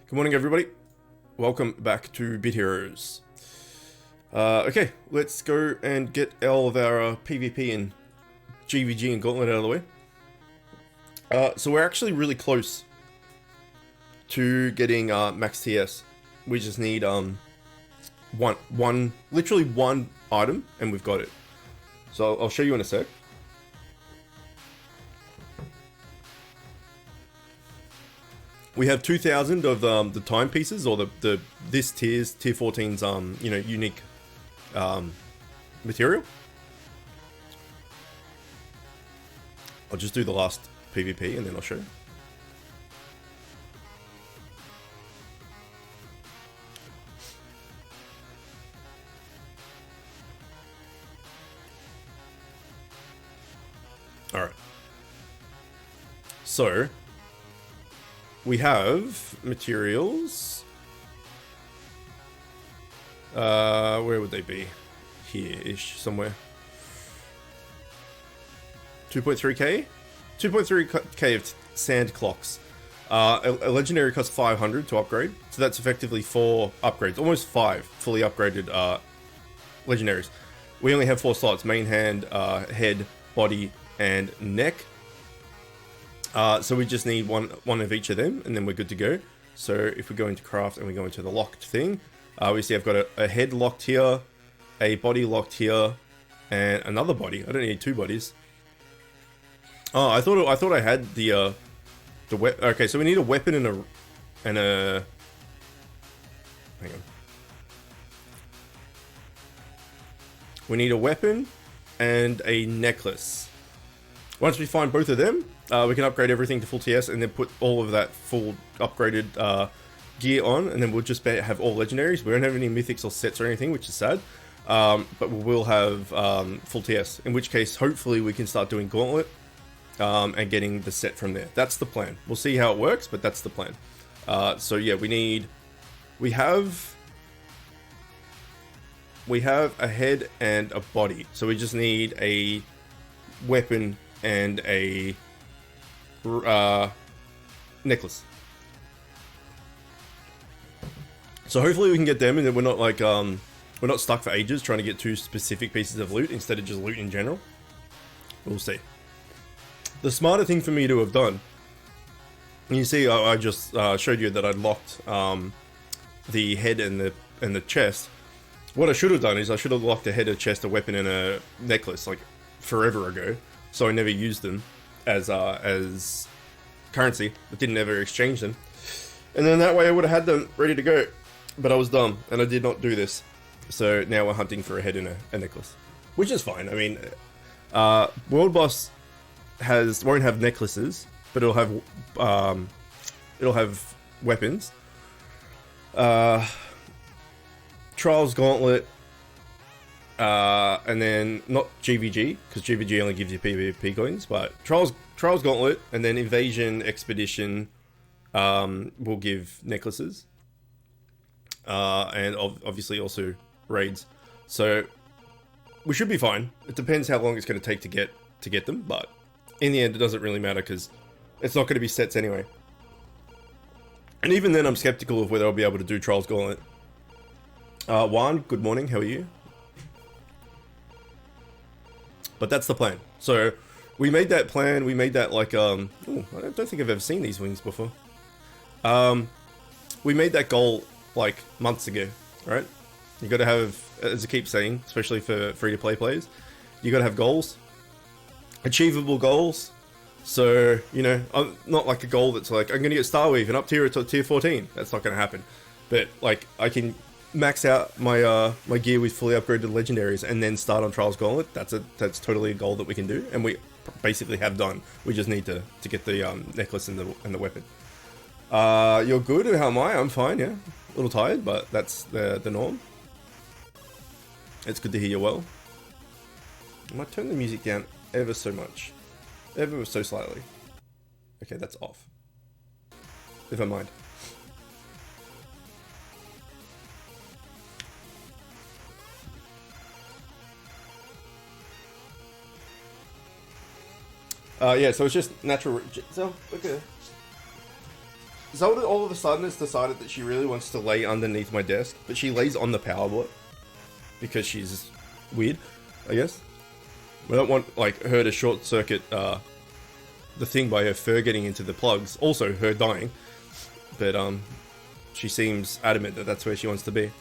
Good morning, everybody. Welcome back to Bit Heroes. Okay, let's go and get all of our PvP and GVG and Gauntlet out of the way. So we're actually really close to getting max TS. We just need literally one item, and we've got it. So I'll show you in a sec. We have 2,000 of the timepieces, or this tier 14's unique material. I'll just do the last PvP and then I'll show you. All right. So we have materials. Where would they be? Here-ish, somewhere. 2.3k? 2.3k of sand clocks. A legendary costs 500 to upgrade, so that's effectively 4 upgrades. Almost 5 fully upgraded legendaries. We only have 4 slots: main hand, head, body, and neck. So we just need one of each of them, and then we're good to go. So if we go into craft and we go into the locked thing, we see I've got a head locked here, a body locked here, and another body. I don't need 2 bodies. Oh, I thought I had the weapon. Okay, so we need a weapon and a. Hang on. We need a weapon and a necklace. Once we find both of them, we can upgrade everything to full TS and then put all of that full upgraded gear on, and then we'll just have all legendaries. We don't have any mythics or sets or anything, which is sad. But we will have full TS, in which case hopefully we can start doing Gauntlet and getting the set from there. That's the plan. We'll see how it works, but that's the plan. So yeah, we have a head and a body, so we just need a weapon and a necklace. So hopefully we can get them, and then we're not like we're not stuck for ages trying to get 2 specific pieces of loot instead of just loot in general. We'll see. The smarter thing for me to have done, you see, I just showed you that I'd locked the head and the chest. What I should have done is I should have locked a head, a chest, a weapon, and a necklace like forever ago, so I never used them as currency, but didn't ever exchange them, and then that way I would have had them ready to go. But I was dumb and I did not do this, so now we're hunting for a head and a necklace, which is fine. I mean, World Boss won't have necklaces, but it'll have weapons. Trials Gauntlet, and then not GVG, because GVG only gives you PvP coins, but Trials Gauntlet, and then Invasion Expedition will give necklaces, and obviously also raids. So we should be fine. It depends how long it's going to take to get them, but in the end it doesn't really matter because it's not going to be sets anyway. And even then I'm skeptical of whether I'll be able to do Trials Gauntlet. Juan, good morning, how are you? But that's the plan. So we made that plan, we made that like, ooh, I don't think I've ever seen these wings before. We made that goal like months ago, right? You gotta have, as I keep saying, especially for free-to-play players, you gotta have goals. Achievable goals. So, you know, not like a goal that's like, I'm gonna get Starweave and up tier to tier 14. That's not gonna happen. But like, I can max out my my gear with fully upgraded legendaries and then start on Trials Gauntlet. That's totally a goal that we can do, and we basically have done. We just need to get the necklace and the weapon. You're good. How am I? I'm fine. Yeah, a little tired, but that's the norm. It's good to hear you well. I might turn the music down ever so much, ever so slightly. Okay, that's off. If I mind. Yeah, so it's just natural. So look at Zelda all of a sudden has decided that she really wants to lay underneath my desk, but she lays on the power board because she's weird, I guess. We don't want like her to short circuit the thing by her fur getting into the plugs. Also, her dying, but she seems adamant that that's where she wants to be.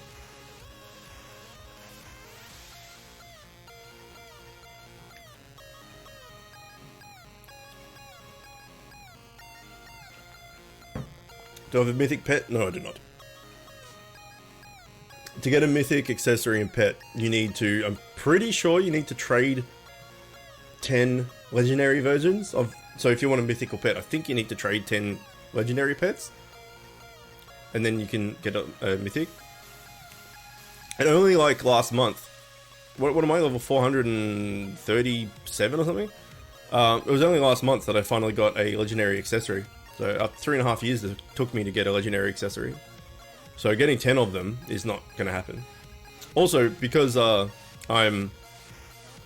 Do I have a mythic pet? No, I do not. To get a mythic accessory and pet, you need to, I'm pretty sure you need to trade 10 legendary versions of, so if you want a mythical pet, I think you need to trade 10 legendary pets. And then you can get a mythic. And only like last month, what am I, level 437 or something? It was only last month that I finally got a legendary accessory. So up 3.5 years it took me to get a legendary accessory. So getting 10 of them is not going to happen. Also, because I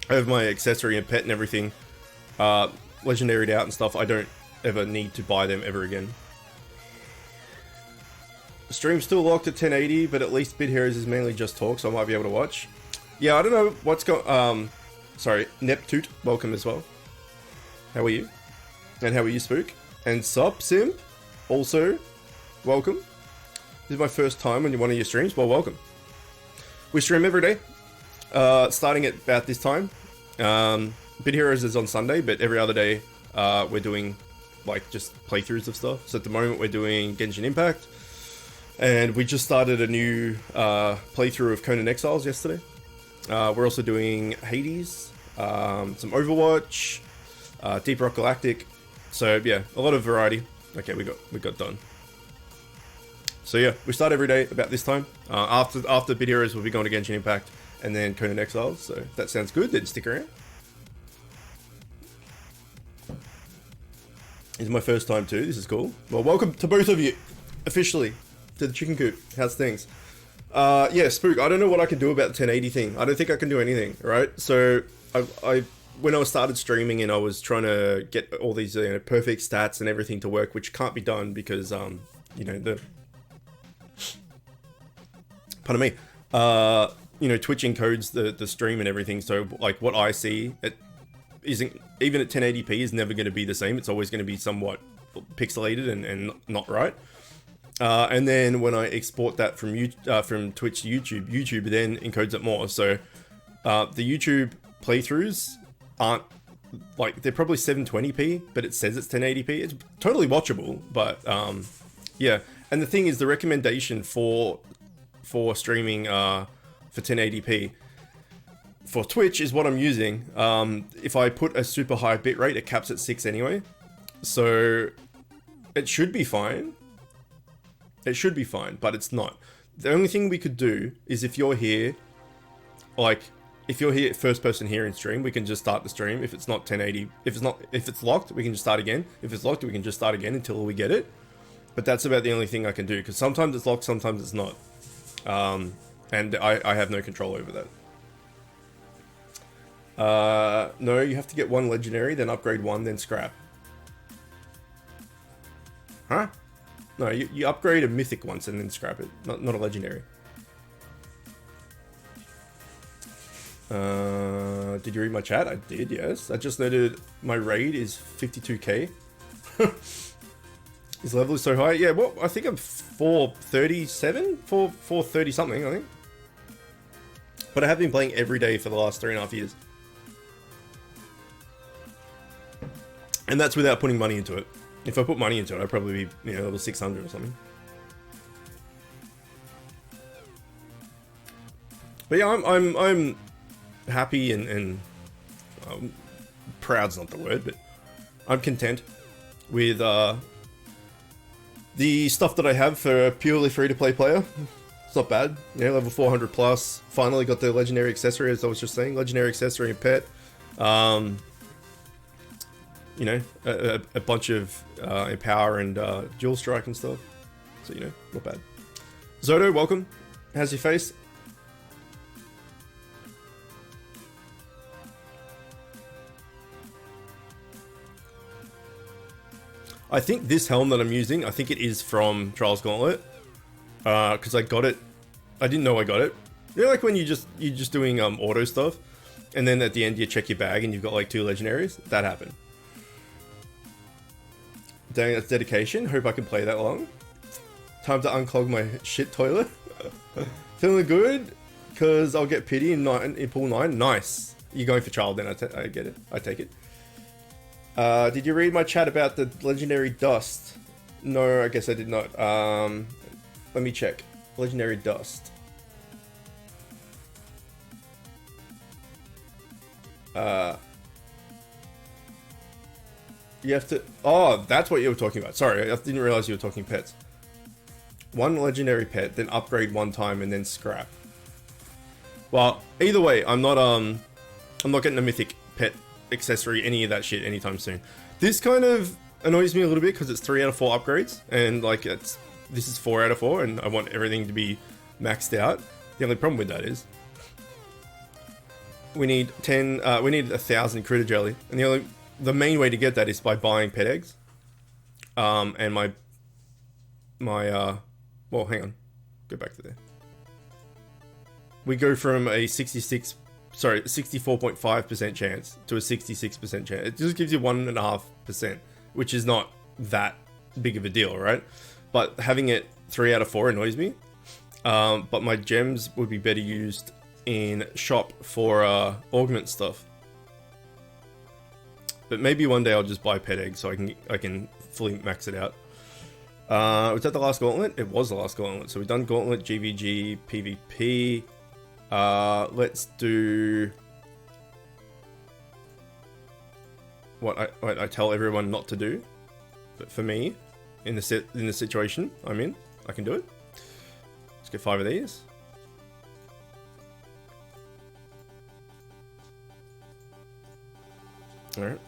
have my accessory and pet and everything legendaried out and stuff, I don't ever need to buy them ever again. The stream's still locked at 1080, but at least Bit Heroes is mainly just talk, so I might be able to watch. Yeah, I don't know what's going. Sorry, Neptute, welcome as well. How are you? And how are you, Spook? And Sup Simp, also welcome. This is my first time on one of your streams. Well, welcome. We stream every day, starting at about this time. Bit Heroes is on Sunday, but every other day we're doing like just playthroughs of stuff. So at the moment we're doing Genshin Impact, and we just started a new playthrough of Conan Exiles yesterday. We're also doing Hades, some Overwatch, Deep Rock Galactic. So yeah, a lot of variety. Okay, we got done. So yeah, we start every day about this time. After Bit Heroes, we'll be going to Genshin Impact and then Conan Exiles. So if that sounds good, then stick around. This is my first time too. This is cool. Well, welcome to both of you, officially, to the Chicken Coop. How's things? Yeah, Spook. I don't know what I can do about the 1080 thing. I don't think I can do anything. Right? So I when I started streaming and I was trying to get all these perfect stats and everything to work, which can't be done because the pardon me, Twitch encodes the stream and everything. So like what I see, it isn't even at 1080p is never going to be the same. It's always going to be somewhat pixelated and not right. And then when I export that from Twitch to YouTube then encodes it more. So the YouTube playthroughs aren't like, they're probably 720p, but it says it's 1080p. It's totally watchable, but yeah. And the thing is, the recommendation for streaming for 1080p for Twitch is what I'm using. If I put a super high bitrate, it caps at 6 anyway, so it should be fine. It should be fine, but it's not. The only thing we could do is if you're here, like if you're here first person here in stream, we can just start the stream. If it's not 1080, if it's locked, we can just start again. If it's locked, we can just start again until we get it. But that's about the only thing I can do, because sometimes it's locked, sometimes it's not. And I have no control over that. No, you have to get one legendary, then upgrade one, then scrap. Huh? No, you upgrade a mythic once and then scrap it, not a legendary. Did you read my chat? I did, yes. I just noted my raid is 52k. His level is so high. Yeah, well, I think I'm 437? 430 something, I think. But I have been playing every day for the last 3.5 years. And that's without putting money into it. If I put money into it, I'd probably be, level 600 or something. But yeah, I'm happy and proud's not the word, but I'm content with the stuff that I have for a purely free-to-play player. It's not bad. Level 400 plus. Finally got the legendary accessory, as I was just saying. Legendary accessory and pet. A bunch of Empower and Dual Strike and stuff. So, not bad. Zodo, welcome. How's your face? I think this helm that I'm using, I think it is from Trials Gauntlet. Because I got it. I didn't know I got it. You know, like when you're just doing auto stuff, and then at the end you check your bag and you've got like 2 legendaries. That happened. Dang, that's dedication. Hope I can play that long. Time to unclog my shit toilet. Feeling good, because I'll get pity in pool 9. Nice. You're going for child then, I get it. I take it. Did you read my chat about the legendary dust? No, I guess I did not. Let me check. Legendary dust. You have to... Oh, that's what you were talking about. Sorry, I didn't realize you were talking pets. 1 legendary pet, then upgrade 1 time, and then scrap. Well, either way, I'm not getting a mythic pet accessory, any of that shit, anytime soon. This kind of annoys me a little bit because it's 3 out of 4 upgrades, and like this is 4 out of 4, and I want everything to be maxed out. The only problem with that is we need 1,000 critter jelly, and the main way to get that is by buying pet eggs. And my well, hang on, go back to there. We go from a 64.5% chance to a 66% chance. It just gives you 1.5%, which is not that big of a deal, right? But having it 3 out of 4 annoys me. But my gems would be better used in shop for augment stuff. But maybe one day I'll just buy pet eggs so I can fully max it out. Was that the last gauntlet? It was the last gauntlet. So we've done gauntlet, GVG, PvP. Let's do what I tell everyone not to do. But for me, in the situation I'm in, I can do it. Let's get 5 of these. All right,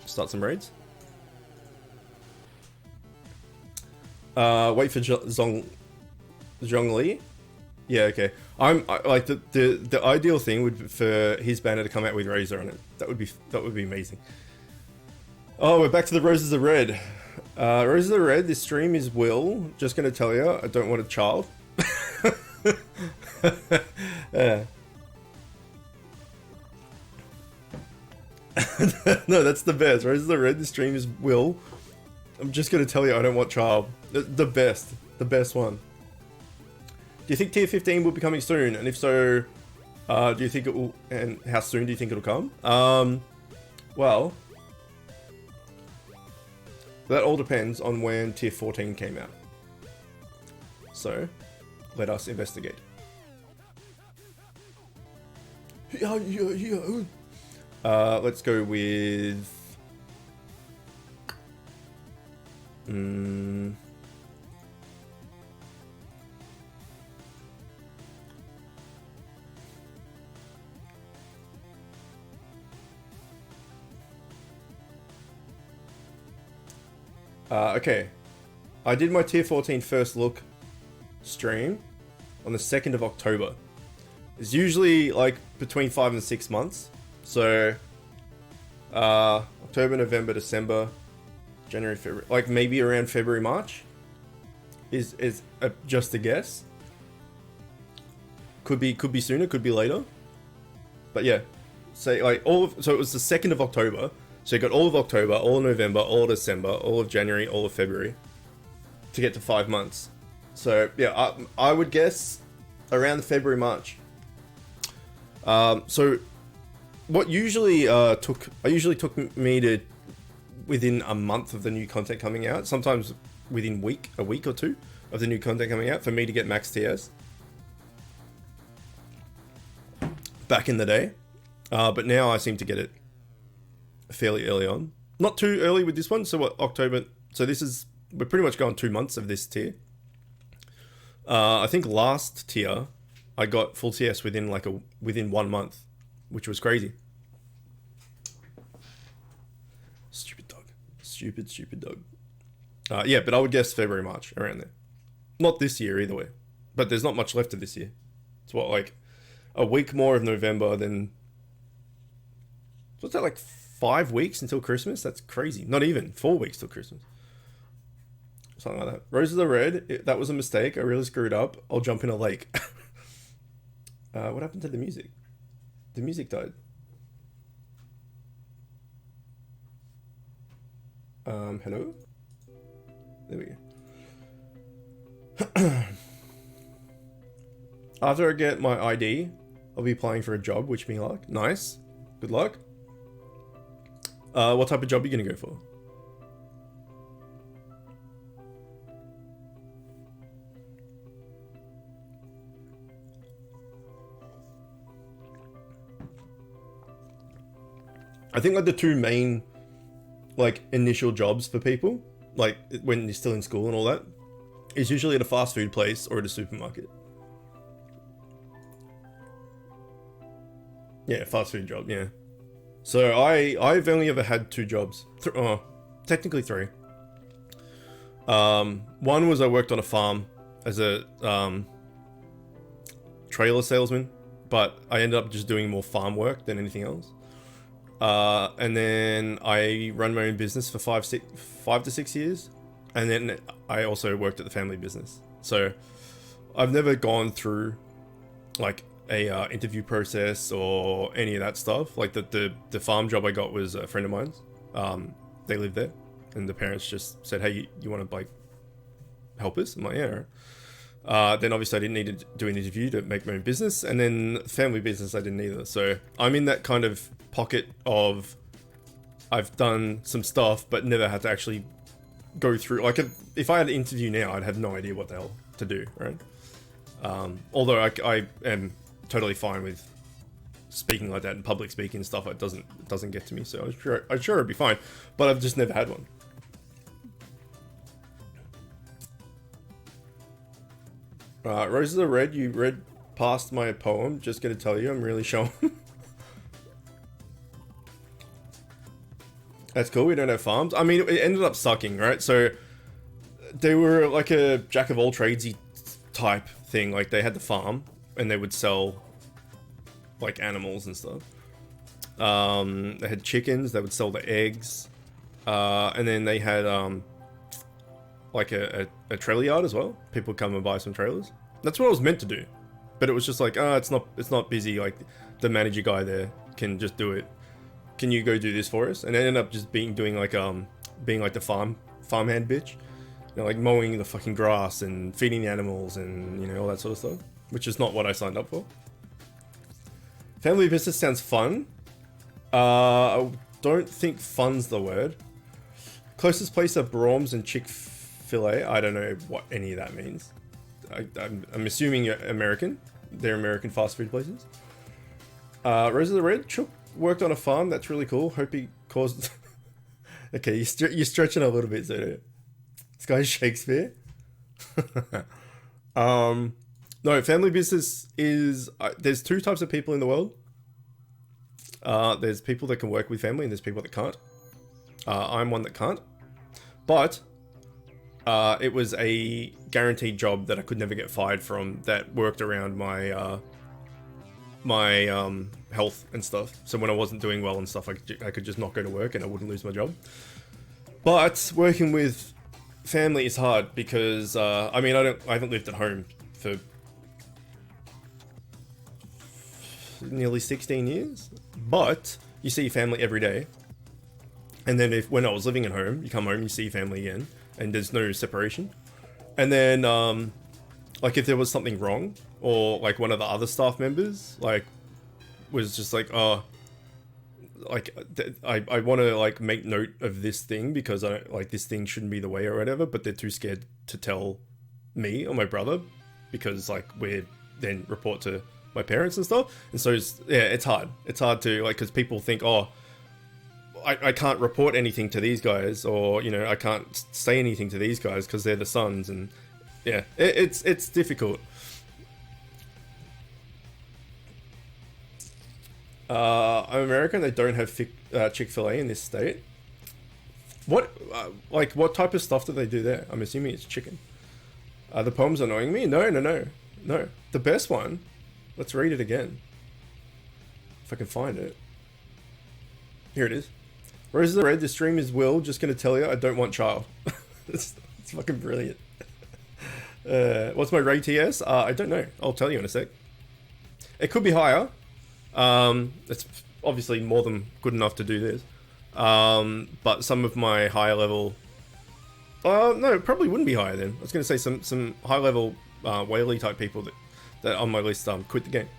start some raids. Wait for Zhongli. Yeah, okay. I like the ideal thing would be for his banner to come out with Razor on it. That would be amazing. Oh, we're back to the Roses of Red. Roses of Red. This stream is Will. Just gonna tell you, I don't want a child. Yeah. No, that's the best. Roses of Red. This stream is Will. I'm just gonna tell you, I don't want child. The best one. Do you think tier 15 will be coming soon? And if so, do you think it will? And how soon do you think it'll come? Well, that all depends on when tier 14 came out. So, let us investigate. Let's go with. Okay, I did my tier 14 first look stream on the 2nd of October. It's usually like between 5 and 6 months. So, October, November, December, January, February, like maybe around February, March is just a guess. Could be sooner, could be later. But yeah, say like so it was the 2nd of October. So you got all of October, all of November, all of December, all of January, all of February to get to 5 months. So yeah, I would guess around February, March. So what usually took me to within a month of the new content coming out, sometimes within a week or two of the new content coming out for me to get max TS. Back in the day. But now I seem to get it fairly early on. Not too early with this one. So what, October? So we're pretty much going 2 months of this tier. I think last tier I got full TS within 1 month, which was crazy. Stupid dog. Stupid dog. Yeah, but I would guess February, March, around there. Not this year either way. But there's not much left of this year. It's what, like a week more of November, then what's that, like 5 weeks until Christmas? That's crazy. Not even 4 weeks till Christmas. something like that. Roses are red. That was a mistake. I really screwed up. I'll jump in a lake. What happened to the music? The music died. Hello? There we go. After I get my ID, I'll be applying for a job. Wish me luck. Nice. Good luck. What type of job are you gonna go for? I think like the two main like initial jobs for people, like when you're still in school and all that, is usually at a fast food place or at a supermarket. Yeah, fast food job, yeah. So I've only ever had two jobs. Technically three. One was I worked on a farm as a trailer salesman, but I ended up just doing more farm work than anything else. And then I run my own business for 5 to 6 years, and then I also worked at the family business. So I've never gone through like a interview process or any of that stuff. Like the farm job I got was a friend of mine's. They lived there, and the parents just said, "Hey, you want to like help us?" I'm like, "Yeah." Then obviously I didn't need to do an interview to make my own business, and then family business I didn't either. So I'm in that kind of pocket of I've done some stuff but never had to actually go through. Like if I had an interview now, I'd have no idea what the hell to do, right? Although I am totally fine with speaking like that and public speaking and stuff. It doesn't get to me, so I'm sure it'd be fine, but I've just never had one. Roses are red. You read past my poem. Just gonna tell you, I'm really showing. That's cool. We don't have farms. I mean, it ended up sucking, right? So they were like a jack of all tradesy type thing. Like they had the farm and they would sell like animals and stuff. They had chickens. They would sell the eggs, and then they had like a trailer yard as well. People would come and buy some trailers. That's what I was meant to do, but it was just like, it's not busy. Like the manager guy there can just do it. Can you go do this for us? And I ended up just being like the farmhand bitch, you know, like mowing the fucking grass and feeding the animals and, you know, all that sort of stuff, which is not what I signed up for. Family business sounds fun. I don't think fun's the word. Closest place are Brahms and Chick-fil-A. I don't know what any of that means. I'm assuming you're American. They're American fast food places. Roses are red. Chook worked on a farm. That's really cool. Hope he caused... Okay, you're stretching a little bit, Zodo. This guy's Shakespeare. No, family business is... there's two types of people in the world. There's people that can work with family and there's people that can't. I'm one that can't. But it was a guaranteed job that I could never get fired from, that worked around my health and stuff. So when I wasn't doing well and stuff, I could just not go to work and I wouldn't lose my job. But working with family is hard because I mean I haven't lived at home for nearly 16 years, but you see your family every day. And then when I was living at home, you come home, you see your family again, and there's no separation. And then like if there was something wrong, or like one of the other staff members like was just like, I want to like make note of this thing because I like this thing shouldn't be the way or whatever, but they're too scared to tell me or my brother because like we're then report to my parents and stuff. And so it's hard to like, because people think, I can't report anything to these guys, or, you know, I can't say anything to these guys because they're the sons, and yeah, it's difficult. I'm American. They don't have Chick-fil-A in this state. What type of stuff do they do there? I'm assuming it's chicken. The poem's annoying me. No. The best one. Let's read it again. If I can find it. Here it is. Roses are red. The stream is Will. Just gonna tell you, I don't want child. It's fucking brilliant. What's my Ray TS? I don't know. I'll tell you in a sec. It could be higher. It's obviously more than good enough to do this. But some of my higher level... no, it probably wouldn't be higher then. I was going to say some high level whaley type people that on my list quit the game.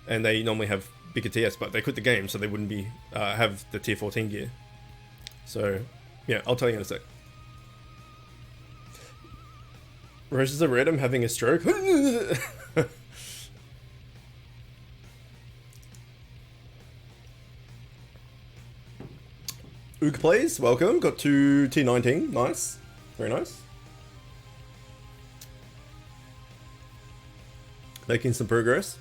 And they normally have bigger TS, but they quit the game, so they wouldn't be have the tier 14 gear. So, yeah, I'll tell you in a sec. Roses are red, I'm having a stroke. Ook plays, welcome. Got to tier 19. Nice. Very nice. Making some progress.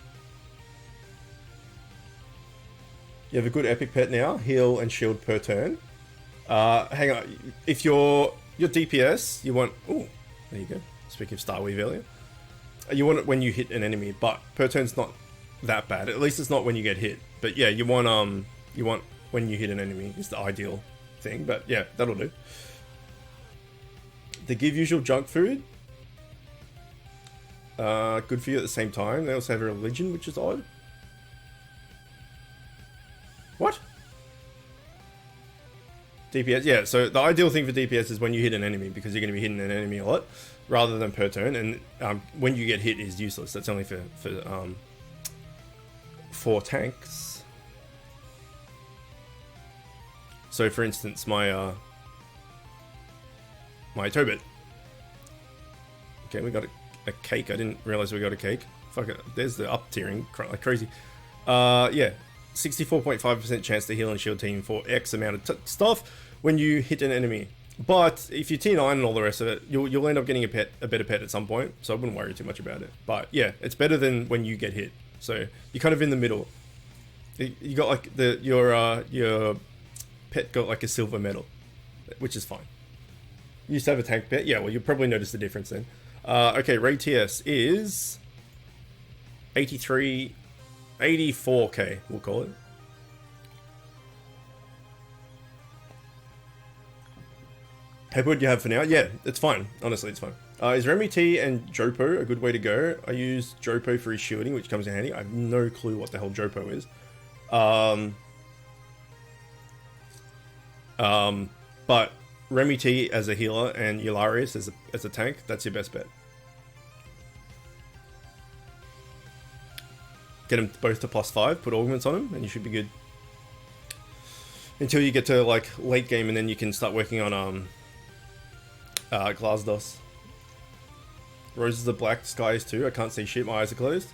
You have a good epic pet now. Heal and shield per turn. Hang on. If your DPS, you want... Oh, there you go. Speaking of Starweave earlier. You want it when you hit an enemy, but per turn's not that bad. At least it's not when you get hit. But yeah, you want when you hit an enemy is the ideal thing. But yeah, that'll do. They give usual junk food. Good for you at the same time. They also have a religion, which is odd. What? DPS, yeah, so the ideal thing for DPS is when you hit an enemy, because you're going to be hitting an enemy a lot, rather than per turn, and when you get hit is useless. That's only for tanks. So for instance, my Tobit. Okay, we got a cake. I didn't realize we got a cake. Fuck it, there's the up tiering like crazy. Yeah. 64.5% chance to heal and shield team for X amount of stuff when you hit an enemy. But if you're tier 9 and all the rest of it, you'll end up getting a better pet at some point. So I wouldn't worry too much about it. But yeah, it's better than when you get hit. So you're kind of in the middle. You got like your pet got like a silver medal, which is fine. You used to have a tank pet. Yeah, well, you'll probably notice the difference then. Okay, Ray TS is 84k, we'll call it. Pepper, what do you have for now? Yeah, it's fine. Honestly, it's fine. Is Remy T and Jopo a good way to go? I use Jopo for his shielding, which comes in handy. I have no clue what the hell Jopo is. But Remy T as a healer and Eularius as a tank, that's your best bet. Get them both to +5, put augments on them, and you should be good. Until you get to like late game, and then you can start working on Glasdos. Roses are black, skies too. I can't see shit, my eyes are closed.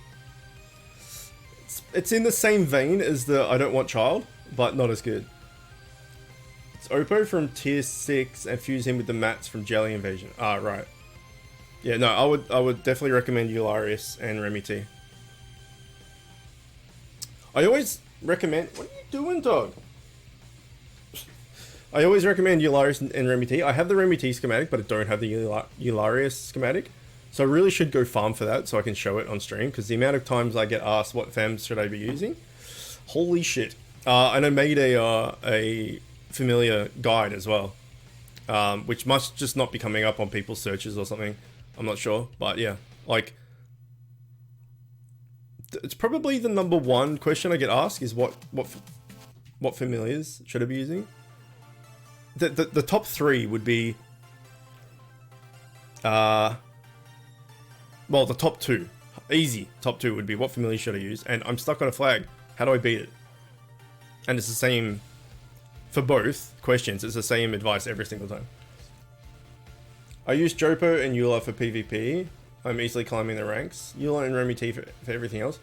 It's in the same vein as the I don't want child, but not as good. It's Oppo from tier 6 and fuse him with the mats from Jelly Invasion. Ah, right. Yeah, no, I would definitely recommend Eularius and Remy T. I always recommend... What are you doing, dog? I always recommend Eularius and Remy T. I have the Remy T schematic, but I don't have the Eularius schematic. So I really should go farm for that so I can show it on stream, because the amount of times I get asked what fams should I be using. Holy shit. And I made a familiar guide as well, which must just not be coming up on people's searches or something. I'm not sure, but yeah, like... It's probably the number one question I get asked is what familiars should I be using? The top 3 would be well, the top 2, easy top 2 would be what familiar should I use, and I'm stuck on a flag, how do I beat it? And it's the same for both questions. It's the same advice every single time. I use Jopo and Eula for PvP. I'm easily climbing the ranks. Eula and Remy T for everything else.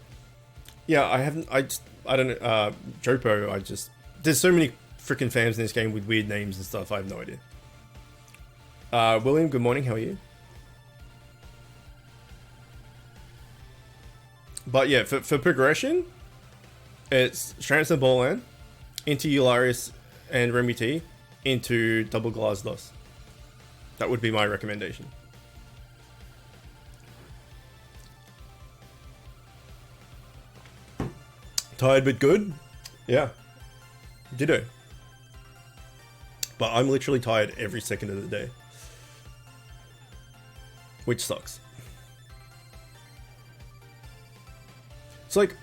Yeah, I haven't... I don't know. Jopo, there's so many freaking fans in this game with weird names and stuff. I have no idea. William, good morning. How are you? But yeah, for progression, it's Stranson Ballland into Eularius and Remy T into double Glasdos. That would be my recommendation. Tired but good? Yeah. Ditto. But I'm literally tired every second of the day. which sucks. It's like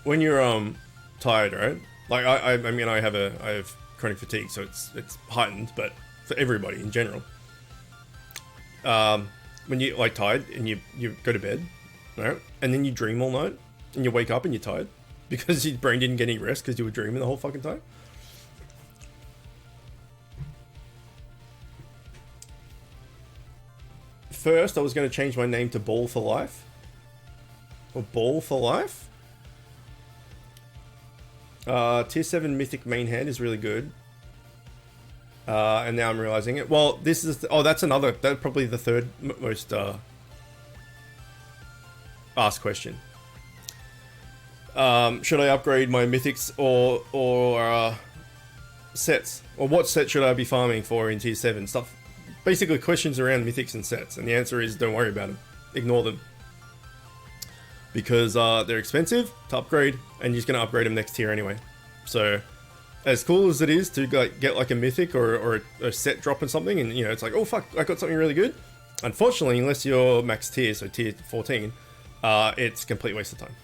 when you're tired, right? Like I mean I have chronic fatigue, so it's heightened, but for everybody in general. When you like tired and you go to bed, right? And then you dream all night and you wake up and you're tired because your brain didn't get any rest because you were dreaming the whole fucking time. First, I was going to change my name to Ball for Life. Or Ball for Life. Tier 7 Mythic main hand is really good. And now I'm realizing it. Well, this is... that's another... That's probably the third most asked question. Should I upgrade my Mythics or sets? Or what set should I be farming for in Tier 7? Stuff... Basically questions around Mythics and sets. And the answer is don't worry about them. Ignore them. Because they're expensive to upgrade, and you're just going to upgrade them next tier anyway. So, as cool as it is to get like a mythic or a set drop in something, and you know, it's like, oh fuck, I got something really good. Unfortunately, unless you're max tier, so tier 14, it's a complete waste of time.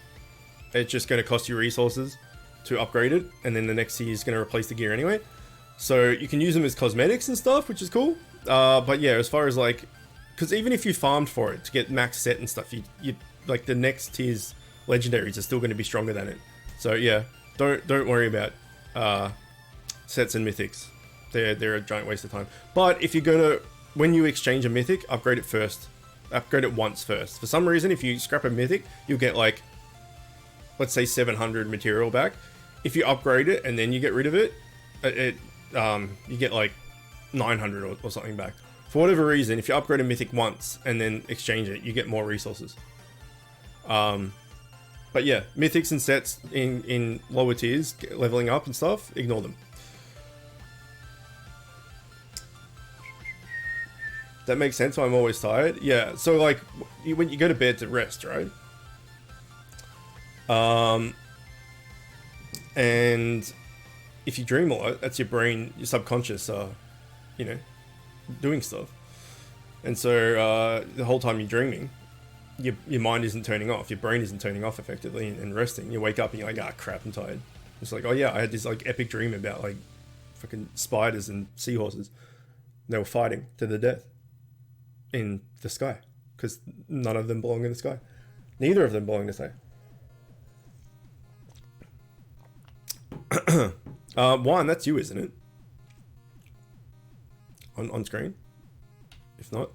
It's just going to cost you resources to upgrade it, and then the next tier is going to replace the gear anyway. So you can use them as cosmetics and stuff, which is cool. But yeah, as far as like, because even if you farmed for it to get max set and stuff, you like the next tier's legendaries are still going to be stronger than it. So yeah, don't worry about sets and mythics. They're a giant waste of time. But if you're gonna, when you exchange a mythic, upgrade it first. Upgrade it once first. For some reason, if you scrap a mythic, you'll get like, let's say 700 material back. If you upgrade it and then you get rid of it, you get like 900 or something back. For whatever reason, if you upgrade a mythic once and then exchange it, you get more resources. But yeah, mythics and sets in lower tiers, leveling up and stuff, ignore them. That makes sense why I'm always tired? Yeah, so like, when you go to bed to rest, right? And if you dream a lot, that's your brain, your subconscious, you know, doing stuff. And so the whole time you're dreaming, your mind isn't turning off, your brain isn't turning off effectively and resting. You wake up and you're like, ah, crap, I'm tired. It's like, oh yeah, I had this like epic dream about like fucking spiders and seahorses. They were fighting to the death in the sky because none of them belong in the sky. Neither of them belong in the sky. One, that's you, isn't it? On screen? If not,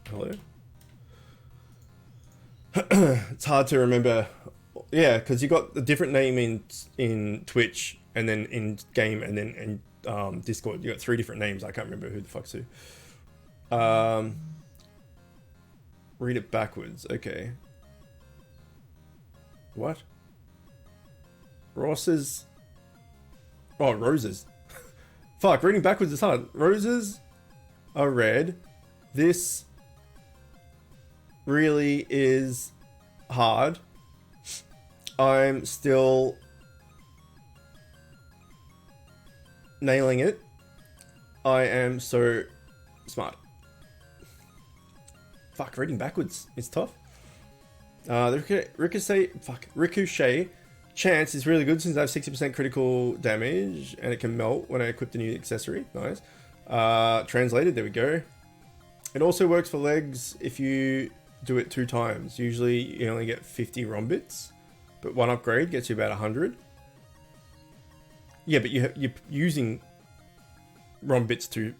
hello? It's hard to remember. Yeah, because you got a different name in Twitch, and then in game, and then in Discord. You got 3 different names. I can't remember who the fuck's who. Read it backwards. Okay. What? Ross's... Oh, roses. Fuck, reading backwards is hard. Roses are red. This really is hard. I'm still nailing it. I am so smart. Fuck, reading backwards is tough. The Ricochet chance is really good since I have 60% critical damage and it can melt when I equip the new accessory. Nice. Translated, there we go. It also works for legs if you do it 2 times. Usually you only get 50 ROM bits, but one upgrade gets you about 100. Yeah, but you're using ROM bits to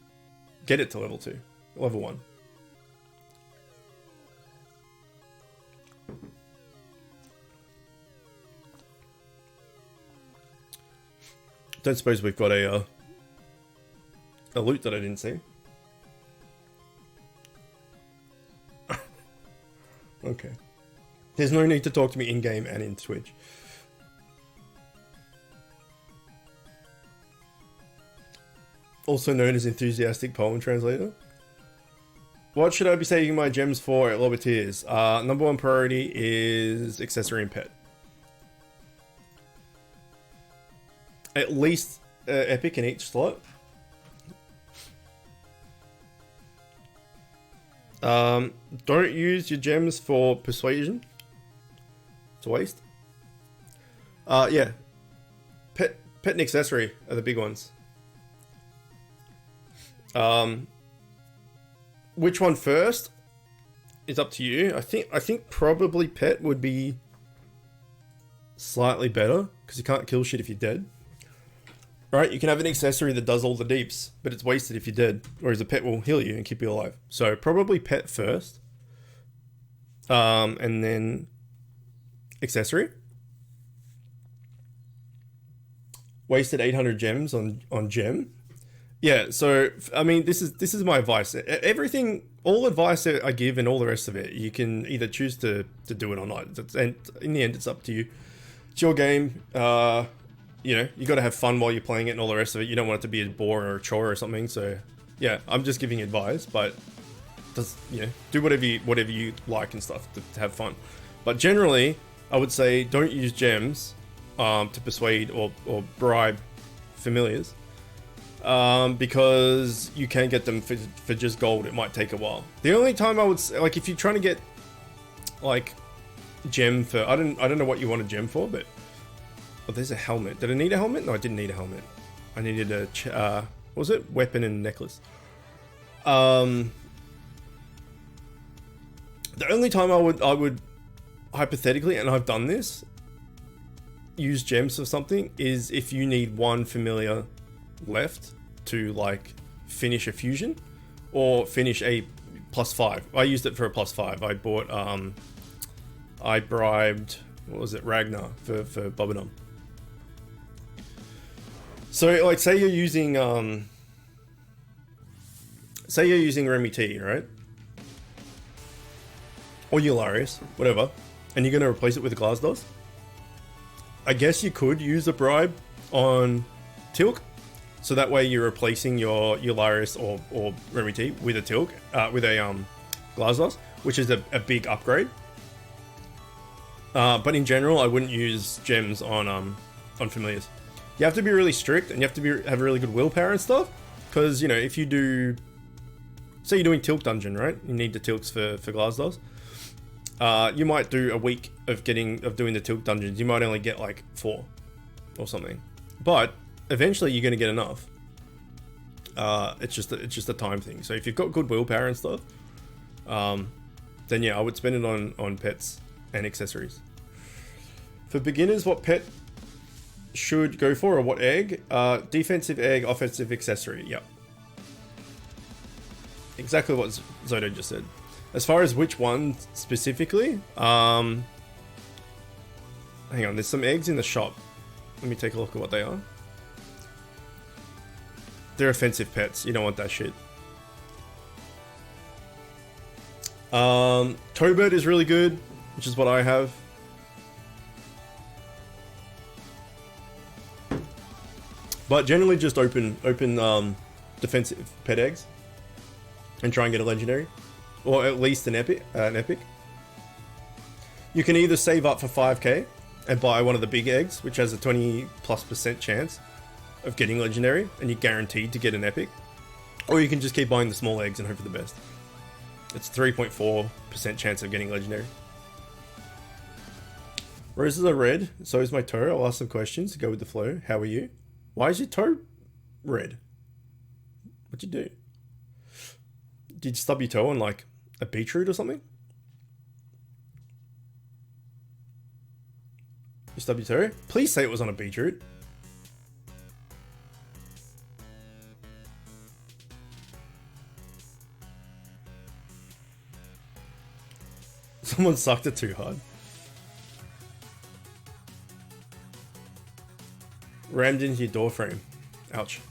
get it to level 2, level 1. Don't suppose we've got a loot that I didn't see. Okay. There's no need to talk to me in-game and in Twitch. Also known as Enthusiastic Poem Translator. What should I be saving my gems for at lower tiers? Number 1 priority is accessory and pet. At least epic in each slot. Don't use your gems for persuasion. It's a waste. Yeah. Pet and accessory are the big ones. Which one first is up to you. I think probably pet would be slightly better because you can't kill shit if you're dead. Right? You can have an accessory that does all the deeps, but it's wasted if you're dead. Whereas a pet will heal you and keep you alive. So probably pet first. And then accessory. Wasted 800 gems on gem. Yeah, so I mean, this is my advice. Everything, all advice that I give, and all the rest of it, you can either choose to do it or not. And in the end, it's up to you. It's your game. You know, you got to have fun while you're playing it, and all the rest of it. You don't want it to be a bore or a chore or something. So, yeah, I'm just giving advice, but just, you know, do whatever you like and stuff to have fun. But generally, I would say don't use gems to persuade or bribe familiars. Because you can get them for just gold. It might take a while. The only time I would say, like, if you're trying to get like gem for, I don't know what you want a gem for, but oh, there's a helmet. Did I need a helmet? No, I didn't need a helmet. I needed a what was it? Weapon and necklace. The only time I would hypothetically, and I've done this, use gems for something is if you need one familiar left to like finish a fusion or finish a +5. I used it for a +5. I bought I bribed, what was it, Ragnar for Bobodom. So like say you're using Remy T, right? Or Eularius, whatever, and you're gonna replace it with a Glasdos. I guess you could use a bribe on Tilk. So that way you're replacing your Eularius or Remy T with a Tilk, with a Glasdos, which is a big upgrade. But in general, I wouldn't use gems on familiars. You have to be really strict, and you have to have really good willpower and stuff. Because, you know, if you do, say you're doing Tilk dungeon, right? You need the Tilks for Glasdos. You might do a week of doing the Tilk dungeons. You might only get like 4 or something, but eventually you're going to get enough. It's just a time thing. So if you've got good willpower and stuff, then yeah, I would spend it on pets and accessories. For beginners, what pet should go for, or what egg? Defensive egg, offensive accessory. Yep. Exactly what Zodo just said. As far as which one specifically, hang on, there's some eggs in the shop. Let me take a look at what they are. They're offensive pets. You don't want that shit. Toadbird is really good, which is what I have. But generally just open defensive pet eggs and try and get a legendary, or at least an epic. You can either save up for 5k and buy one of the big eggs, which has a 20+% chance of getting legendary, and you're guaranteed to get an epic, or you can just keep buying the small eggs and hope for the best. It's 3.4% chance of getting legendary. Roses are red, so is my toe. I'll ask some questions to go with the flow. How are you? Why is your toe red? What'd you do? Did you stub your toe on like a beetroot or something? You stubbed your toe? Please say it was on a beetroot. Someone sucked it too hard. Rammed into your door frame. Ouch.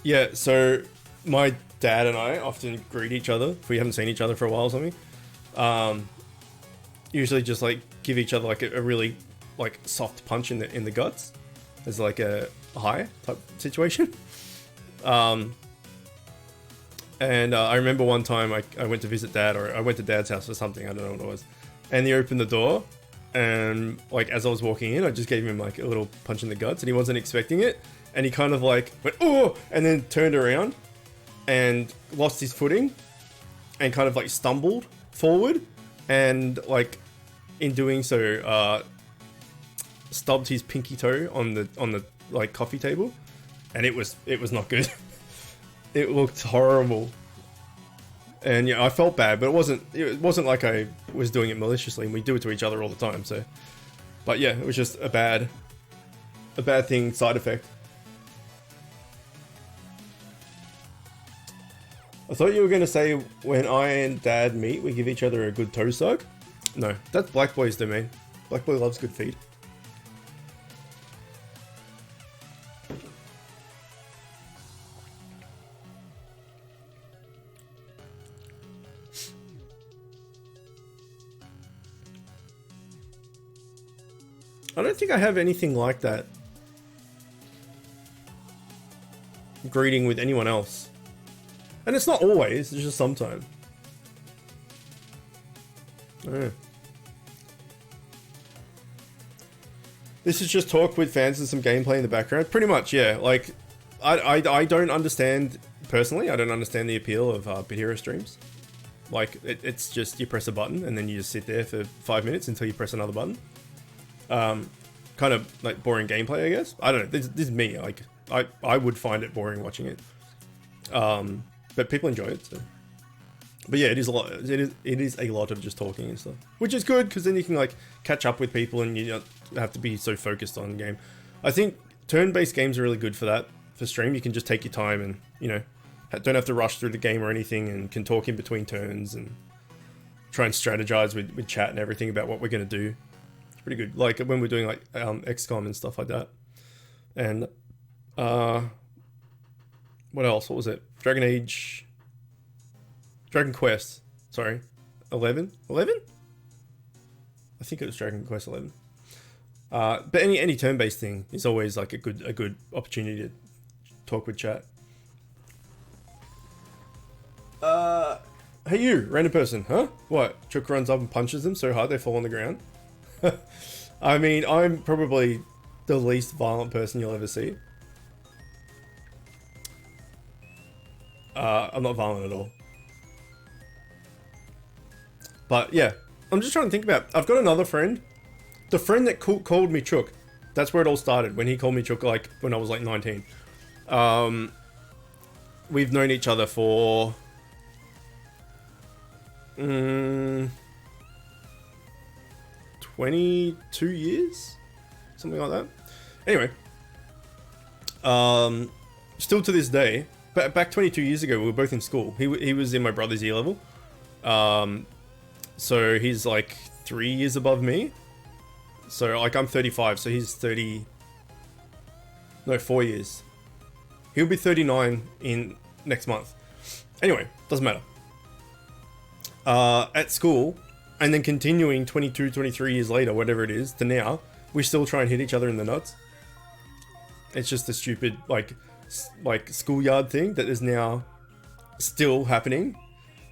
Yeah, so my dad and I often greet each other if we haven't seen each other for a while or something. Usually just like give each other like a really like soft punch in the guts as like a hi type situation. And I remember one time I went to visit dad, or I went to dad's house for something, I don't know what it was, and he opened the door, and like as I was walking in, I just gave him like a little punch in the guts, and he wasn't expecting it, and he kind of like went, oh, and then turned around and lost his footing and kind of like stumbled forward, and like in doing so, stubbed his pinky toe on the like coffee table, and it was not good. It looked horrible, and yeah, I felt bad, but it wasn't like I was doing it maliciously. And we do it to each other all the time, so. But yeah, it was just a bad thing, side effect. I thought you were going to say when I and Dad meet, we give each other a good toe suck. No, that's Black Boy's domain. Black Boy loves good feed. I don't think I have anything like that. Greeting with anyone else. And it's not always, it's just sometimes. Oh. This is just talk with fans and some gameplay in the background. Pretty much, yeah. Like, I don't understand, personally, I don't understand the appeal of Bit Hero streams. Like, it's just, you press a button and then you just sit there for 5 minutes until you press another button. Kind of, like, boring gameplay, I guess. I don't know, this is me, like, I would find it boring watching it. But people enjoy it, so. But yeah, it is a lot. It is a lot of just talking and stuff, which is good because then you can like catch up with people and you don't have to be so focused on the game. I think turn-based games are really good for that. For stream, you can just take your time and don't have to rush through the game or anything, and can talk in between turns and try and strategize with chat and everything about what we're gonna do. It's pretty good. Like when we're doing like XCOM and stuff like that. And what else? What was it? Dragon Quest. Sorry, 11. 11? I think it was Dragon Quest 11. But any turn-based thing is always like a good opportunity to talk with chat. Hey you, random person, huh? What? Chook runs up and punches them so hard they fall on the ground. I mean, I'm probably the least violent person you'll ever see. I'm not violent at all. But yeah, I'm just trying to think about, I've got another friend. The friend that called me Chook. That's where it all started, when he called me Chook, like, when I was like 19. We've known each other for 22 years? Something like that. Anyway. Still to this day, but back 22 years ago, we were both in school. He was in my brother's year level. So he's like 3 years above me. So like I'm 35, so he's 4 years. He'll be 39 in next month. Anyway, doesn't matter. At school, and then continuing 22, 23 years later, whatever it is, to now, we still try and hit each other in the nuts. It's just a stupid, like schoolyard thing that is now still happening.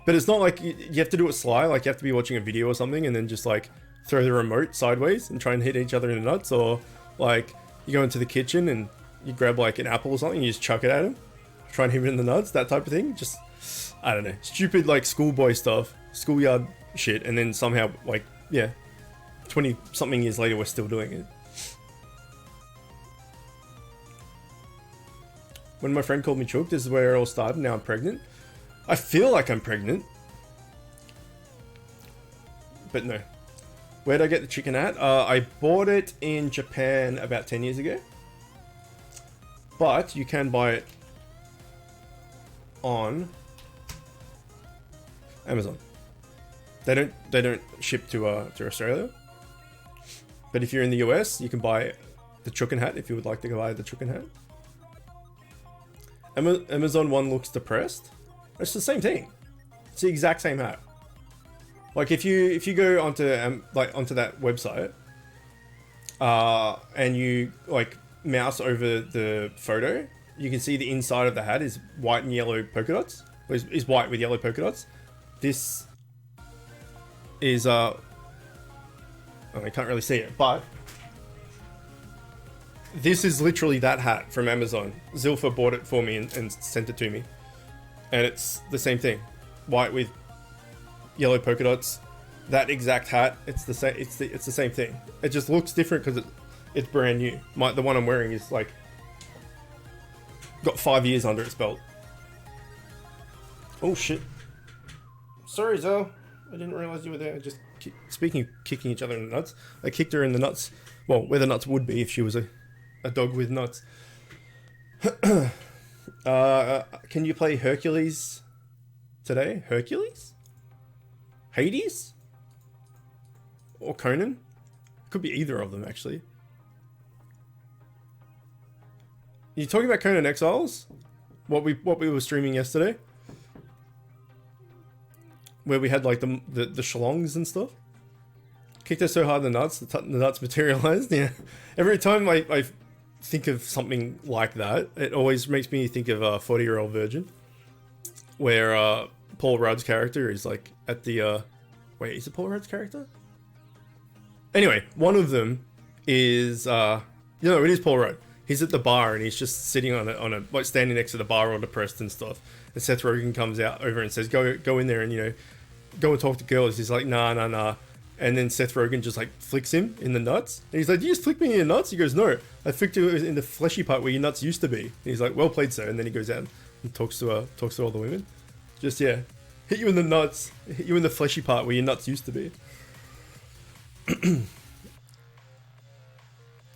But it's not like you have to do it sly, like you have to be watching a video or something and then just like throw the remote sideways and try and hit each other in the nuts, or like you go into the kitchen and you grab like an apple or something and you just chuck it at him, try and hit him in the nuts, that type of thing. Just, I don't know, stupid like schoolboy stuff, schoolyard shit, and then somehow like, yeah, 20 something years later we're still doing it. When my friend called me Chook, this is where it all started. Now I'm pregnant. I feel like I'm pregnant. But no. Where'd I get the chicken at? I bought it in Japan about 10 years ago. But you can buy it on Amazon. They don't ship to Australia. But if you're in the US, you can buy the Chookin hat if you would like to buy the Chookin hat. Amazon one looks depressed. It's the same thing. It's the exact same hat. Like if you go onto that website, and you like mouse over the photo, you can see the inside of the hat is white and yellow polka dots. Is white with yellow polka dots. This is I can't really see it, but this is literally that hat from Amazon. Zilpha bought it for me and sent it to me. And it's the same thing. White with yellow polka dots. That exact hat, it's the same. It's the same thing. It just looks different because it's brand new. The one I'm wearing is like got 5 years under its belt. Oh shit! Sorry, Zoe. I didn't realize you were there. Just speaking of kicking each other in the nuts, I kicked her in the nuts. Well, where the nuts would be if she was a dog with nuts. Can you play Hercules today? Hercules? Hades? Or Conan? Could be either of them, actually. You talking about Conan Exiles? What we were streaming yesterday? Where we had like the shlongs and stuff? Kicked her so hard in the nuts, the nuts materialized. Yeah. Every time I think of something like that, it always makes me think of a 40-Year-Old Virgin. Where Paul Rudd's character is like at the... Wait, is it Paul Rudd's character? Anyway, one of them is... it is Paul Rudd. He's at the bar and he's just sitting on a like standing next to the bar all depressed and stuff. And Seth Rogen comes out over and says, go in there and, go and talk to girls. He's like, nah. And then Seth Rogen just like flicks him in the nuts. And he's like, you just flicked me in the nuts? He goes, no, I flicked you in the fleshy part where your nuts used to be. And he's like, well played, sir. And then he goes out and talks to all the women. Just, yeah, hit you in the nuts, hit you in the fleshy part where your nuts used to be.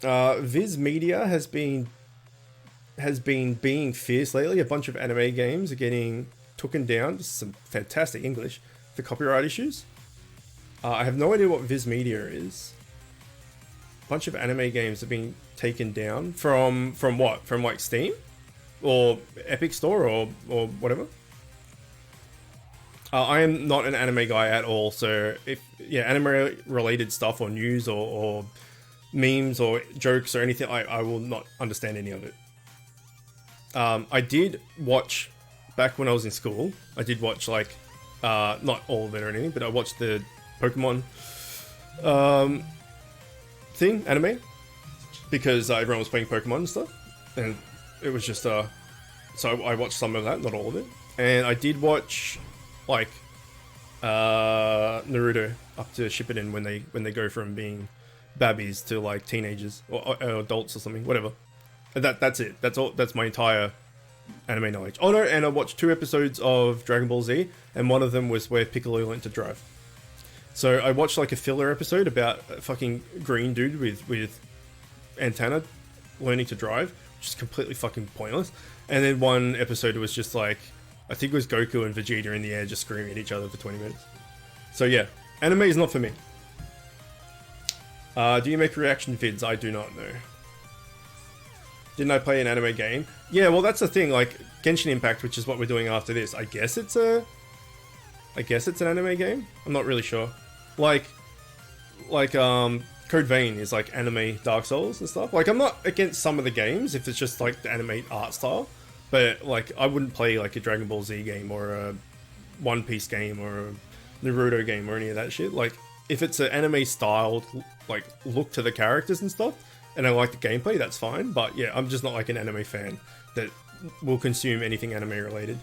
Viz Media has been being fierce lately. A bunch of anime games are getting taken down. This is some fantastic English for copyright issues. I have no idea what Viz Media is. A bunch of anime games have been taken down from what? From like Steam or Epic Store or whatever. I am not an anime guy at all, so if anime related stuff or news or memes or jokes or anything, I will not understand any of it. I did watch back when I was in school. I did watch like not all of it or anything, but I watched the Pokemon anime because everyone was playing Pokemon and stuff, and it was just so I watched some of that, not all of it, and I did watch like Naruto up to Shippuden when they go from being babbies to like teenagers or adults or something, whatever. And that's it. That's all. That's my entire anime knowledge. Oh no, and I watched 2 episodes of Dragon Ball Z, and one of them was where Piccolo learned to drive. So I watched like a filler episode about a fucking green dude with antenna learning to drive, which is completely fucking pointless. And then one episode was just like, I think it was Goku and Vegeta in the air just screaming at each other for 20 minutes. So yeah, anime is not for me. Do you make reaction vids? I do not know. Didn't I play an anime game? Yeah, well that's the thing, like Genshin Impact, which is what we're doing after this. I guess it's an anime game? I'm not really sure. Like Code Vein is like anime Dark Souls and stuff. Like I'm not against some of the games if it's just like the anime art style, but like I wouldn't play like a Dragon Ball Z game or a One Piece game or a Naruto game or any of that shit. Like if it's an anime styled like look to the characters and stuff, and I like the gameplay, that's fine. But yeah, I'm just not like an anime fan that will consume anything anime related.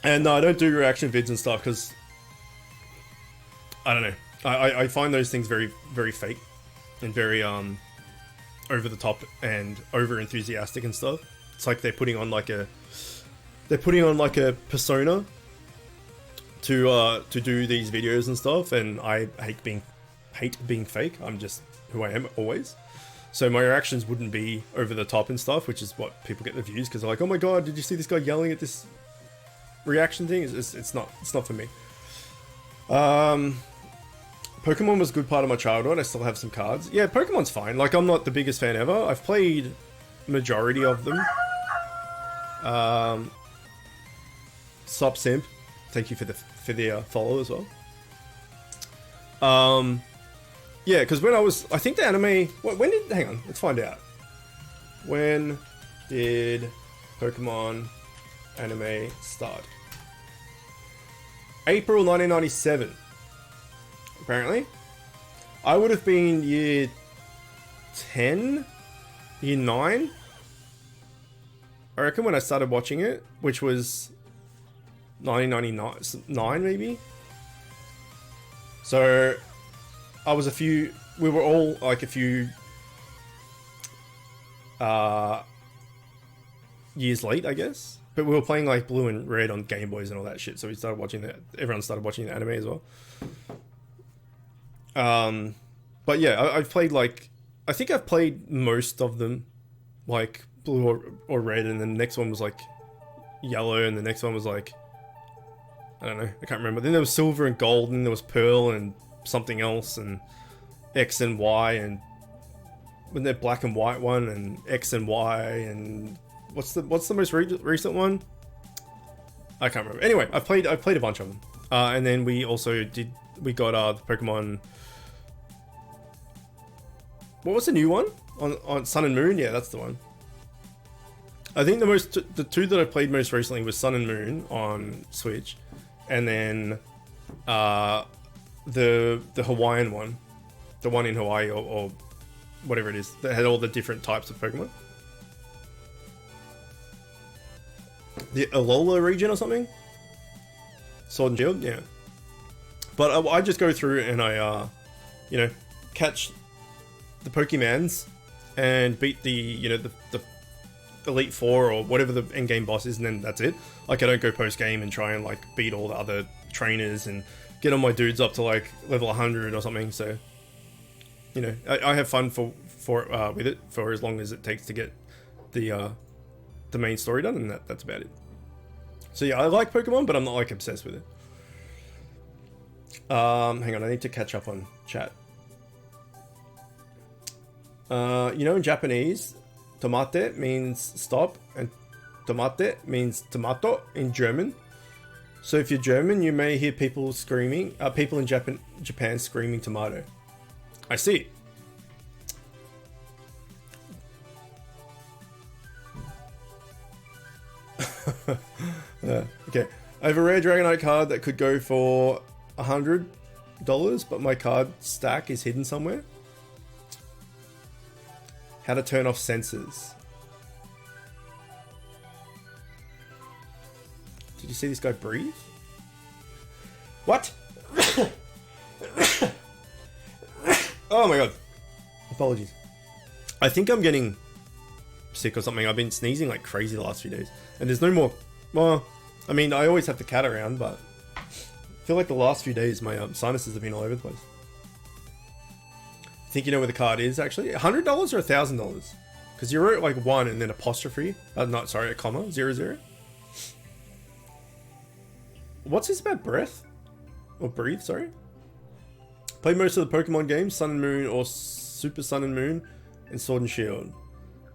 And no, I don't do reaction vids and stuff because I don't know. I find those things very, very fake and very over the top and over enthusiastic and stuff. It's like they're putting on like a persona to do these videos and stuff, and I hate being fake. I'm just who I am always. So my reactions wouldn't be over the top and stuff, which is what people get the views because they're like, oh my god, did you see this guy yelling at this reaction thing? It's not for me. Pokemon was a good part of my childhood. I still have some cards. Yeah, Pokemon's fine. Like I'm not the biggest fan ever. I've played majority of them. Sup Simp, thank you for the follow as well. Yeah, because I think the anime. Hang on, let's find out. When did Pokemon anime start? April 1997. Apparently, I would have been year 10, year 9. I reckon when I started watching it, which was 1999 maybe. So I was we were all like a few years late, I guess. But we were playing like Blue and Red on Game Boys and all that shit. So we started watching that. Everyone started watching the anime as well. But yeah, I've played like, I think I've played most of them, like Blue or Red, and then the next one was like Yellow, and the next one was like, I don't know, I can't remember. Then there was Silver and Gold, and there was Pearl and something else, and X and Y, and when they're Black and White one, and X and Y, and what's the most recent one? I can't remember. Anyway, I've played a bunch of them, and then we got the Pokemon. What was the new one on Sun and Moon? Yeah, that's the one. I think the two that I played most recently was Sun and Moon on Switch, and then the Hawaiian one, the one in Hawaii or whatever it is that had all the different types of Pokemon. The Alola region or something? Sword and Shield, yeah. But I just go through and I, catch the Pokemans and beat the Elite Four or whatever the end game boss is, and then that's it. Like, I don't go post game and try and like beat all the other trainers and get all my dudes up to like level 100 or something. So, I have fun with it for as long as it takes to get the main story done, and that's about it. So yeah, I like Pokemon, but I'm not like obsessed with it. Hang on, I need to catch up on chat. In Japanese, tomate means stop, and tomate means tomato in German. So if you're German, you may hear people in Japan screaming tomato. I see. Okay. I have a rare Dragonite card that could go for $100, but my card stack is hidden somewhere. How to turn off sensors. Did you see this guy breathe? What? Oh my god. Apologies. I think I'm getting sick or something. I've been sneezing like crazy the last few days. And there's no more... Well, I mean, I always have the cat around, but I feel like the last few days my sinuses have been all over the place. I think you know where the card is, actually. $100 or $1,000? Because you wrote like 1 and then apostrophe. A comma. 00. What's this about breath? Or breathe, sorry. Played most of the Pokemon games, Sun and Moon or Super Sun and Moon, and Sword and Shield.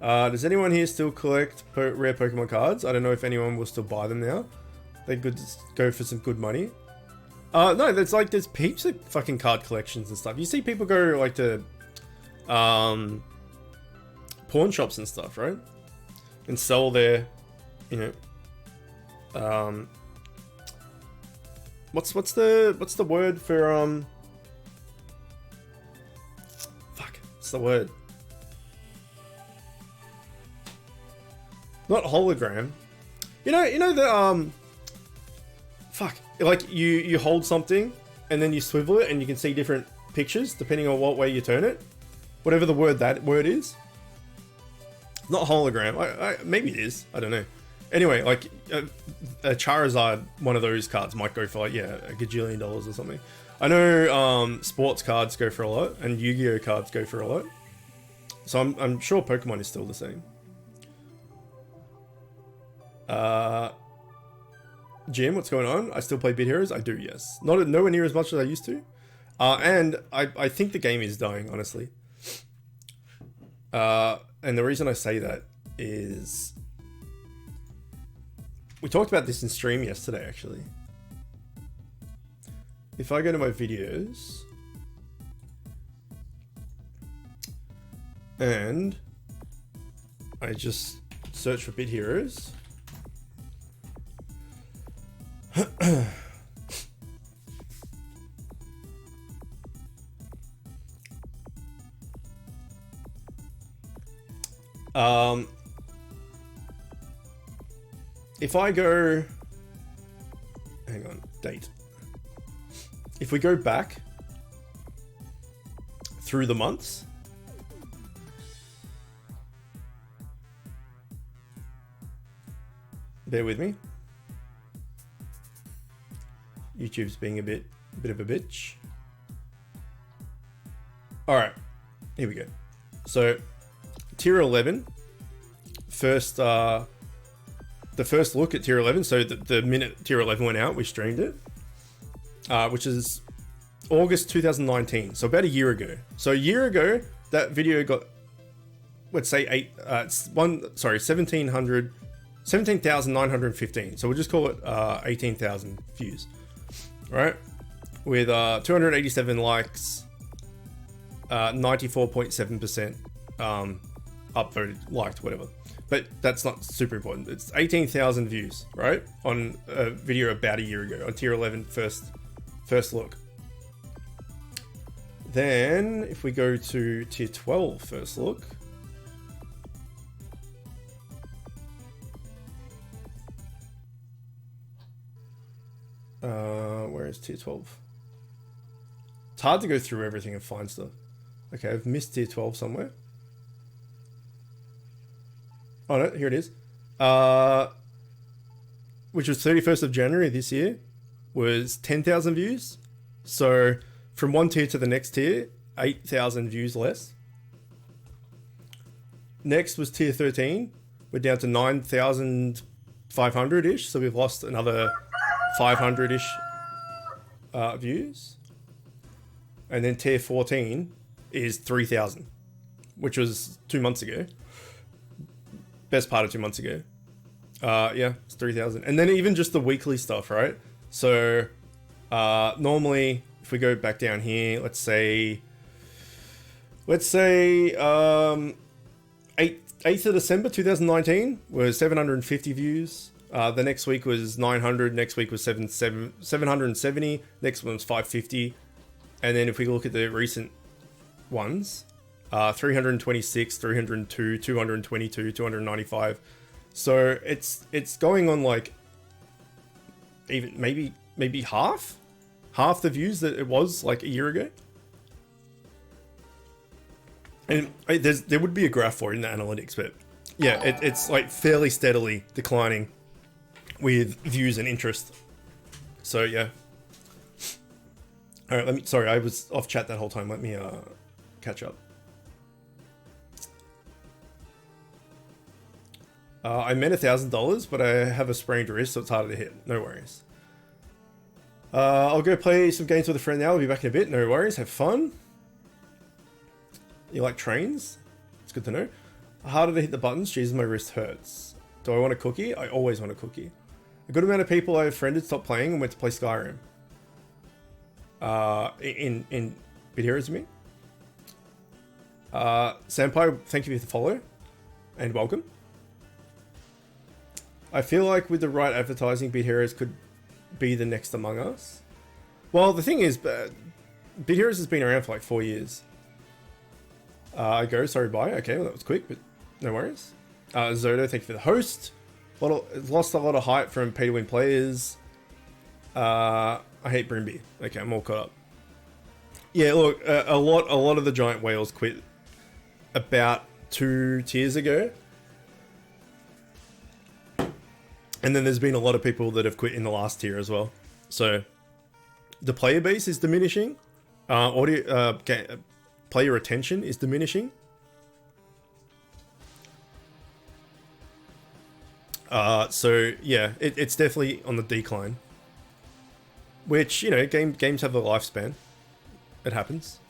Does anyone here still collect rare Pokemon cards? I don't know if anyone will still buy them now. They could go for some good money. No, there's heaps of fucking card collections and stuff. You see people go like to pawn shops and stuff, right? And sell their, what's the word for what's the word? Not hologram. You know the like you hold something and then you swivel it and you can see different pictures depending on what way you turn it. Whatever that word is. Not hologram. Maybe it is. I don't know. Anyway, like a Charizard, one of those cards might go for like, yeah, $1 gajillion or something. I know sports cards go for a lot and Yu-Gi-Oh cards go for a lot. So I'm sure Pokemon is still the same. Jim, what's going on? I still play Bit Heroes? I do, yes. Nowhere near as much as I used to. And I think the game is dying, honestly. And the reason I say that is... We talked about this in stream yesterday, actually. If I go to my videos... And... I just search for Bit Heroes... if I go hang on, date. If we go back through the months, bear with me. YouTube's being a bit of a bitch. All right, here we go. So tier 11, the first look at tier 11. So the minute tier 11 went out, we streamed it, which is August 2019. So about a year ago. So a year ago, that video got, let's say 17,915. So we'll just call it 18,000 views, right? With 287 likes, 94.7% upvoted, liked, whatever. But that's not super important. It's 18,000 views, right? On a video about a year ago, on tier 11 first look. Then if we go to tier 12 first look, where is tier 12? It's hard to go through everything and find stuff. Okay, I've missed tier 12 somewhere. Oh no, here it is. Which was 31st of January this year, was 10,000 views. So from one tier to the next tier, 8,000 views less. Next was tier 13. We're down to 9,500-ish. So we've lost another 500-ish views. And then tier 14 is 3,000, which was 2 months ago. Best part of 2 months ago. Yeah, it's 3,000. And then even just the weekly stuff, right? So normally, if we go back down here, let's say 8th of December 2019 was 750 views. The next week was 900. Next week was 770. Next one was 550. And then if we look at the recent ones, 326, 302, 222, 295. So it's going on like even maybe half the views that it was like a year ago. And there would be a graph for it in the analytics, but yeah, it's like fairly steadily declining with views and interest. So yeah. All right, sorry, I was off chat that whole time. Let me catch up. I meant $1,000, but I have a sprained wrist, so it's harder to hit. No worries. I'll go play some games with a friend now. I'll be back in a bit. No worries. Have fun. You like trains? It's good to know. Harder to hit the buttons. Jesus, my wrist hurts. Do I want a cookie? I always want a cookie. A good amount of people I have friended stopped playing and went to play Skyrim. In Bit Heroes, you mean? Senpai, thank you for the follow. And welcome. I feel like with the right advertising, Bit Heroes could be the next Among Us. Well, the thing is, Bit Heroes has been around for like 4 years. Sorry, bye. Okay, well, that was quick, but no worries. Zodo, thank you for the host. Lost a lot of hype from pay to win players. I hate Brimby. Okay, I'm all caught up. Yeah, look, a lot of the giant whales quit about 2 tiers ago. And then there's been a lot of people that have quit in the last tier as well. So the player base is diminishing. Player retention is diminishing. So yeah, it's definitely on the decline. Which, you know, games have a lifespan. It happens.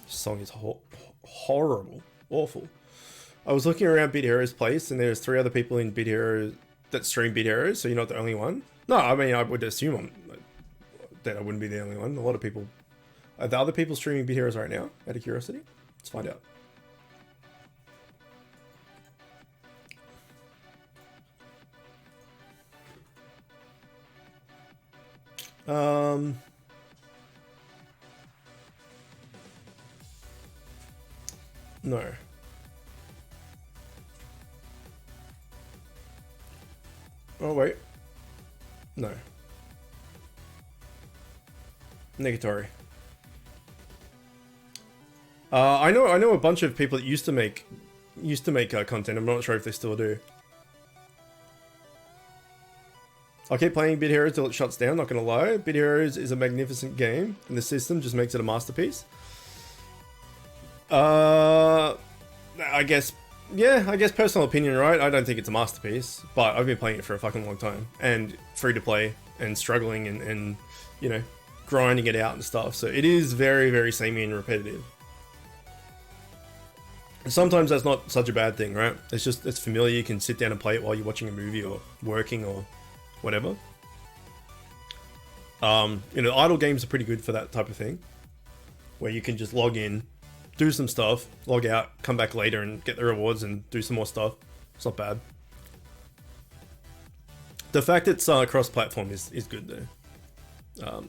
This song is horrible. Awful. I was looking around Bit Heroes place and there's 3 other people in Bit Heroes that stream Bit Heroes, so you're not the only one. No, I mean, I would assume that I wouldn't be the only one. A lot of people... Are the other people streaming Bit Heroes right now, out of curiosity? Let's find out. No. Oh, wait. No. Negatory. I know a bunch of people that used to make content. I'm not sure if they still do. I'll keep playing Bit Heroes till it shuts down, not gonna lie. Bit Heroes is a magnificent game, and the system just makes it a masterpiece. I guess, yeah, I guess personal opinion, right? I don't think it's a masterpiece, but I've been playing it for a fucking long time, and free to play, and struggling, and you know, grinding it out and stuff, so it is very, very samey and repetitive. Sometimes that's not such a bad thing, right? It's just, it's familiar, you can sit down and play it while you're watching a movie, or working, or whatever. You know, idle games are pretty good for that type of thing, where you can just log in, do some stuff, log out, come back later and get the rewards and do some more stuff. It's not bad. The fact it's cross-platform is good though.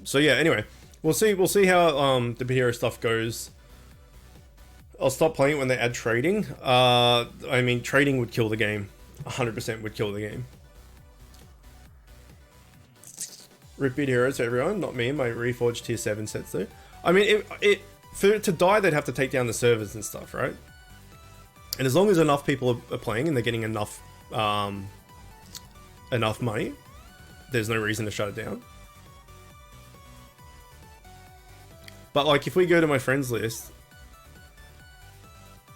So yeah, anyway, we'll see how the Bit Hero stuff goes. I'll stop playing it when they add trading. I mean, trading would kill the game. 100% would kill the game. Rip Bit Heroes for everyone, not me. My Reforged tier 7 sets though. I mean, for it to die, they'd have to take down the servers and stuff, right? And as long as enough people are playing and they're getting enough money, there's no reason to shut it down. But like, if we go to my friends list,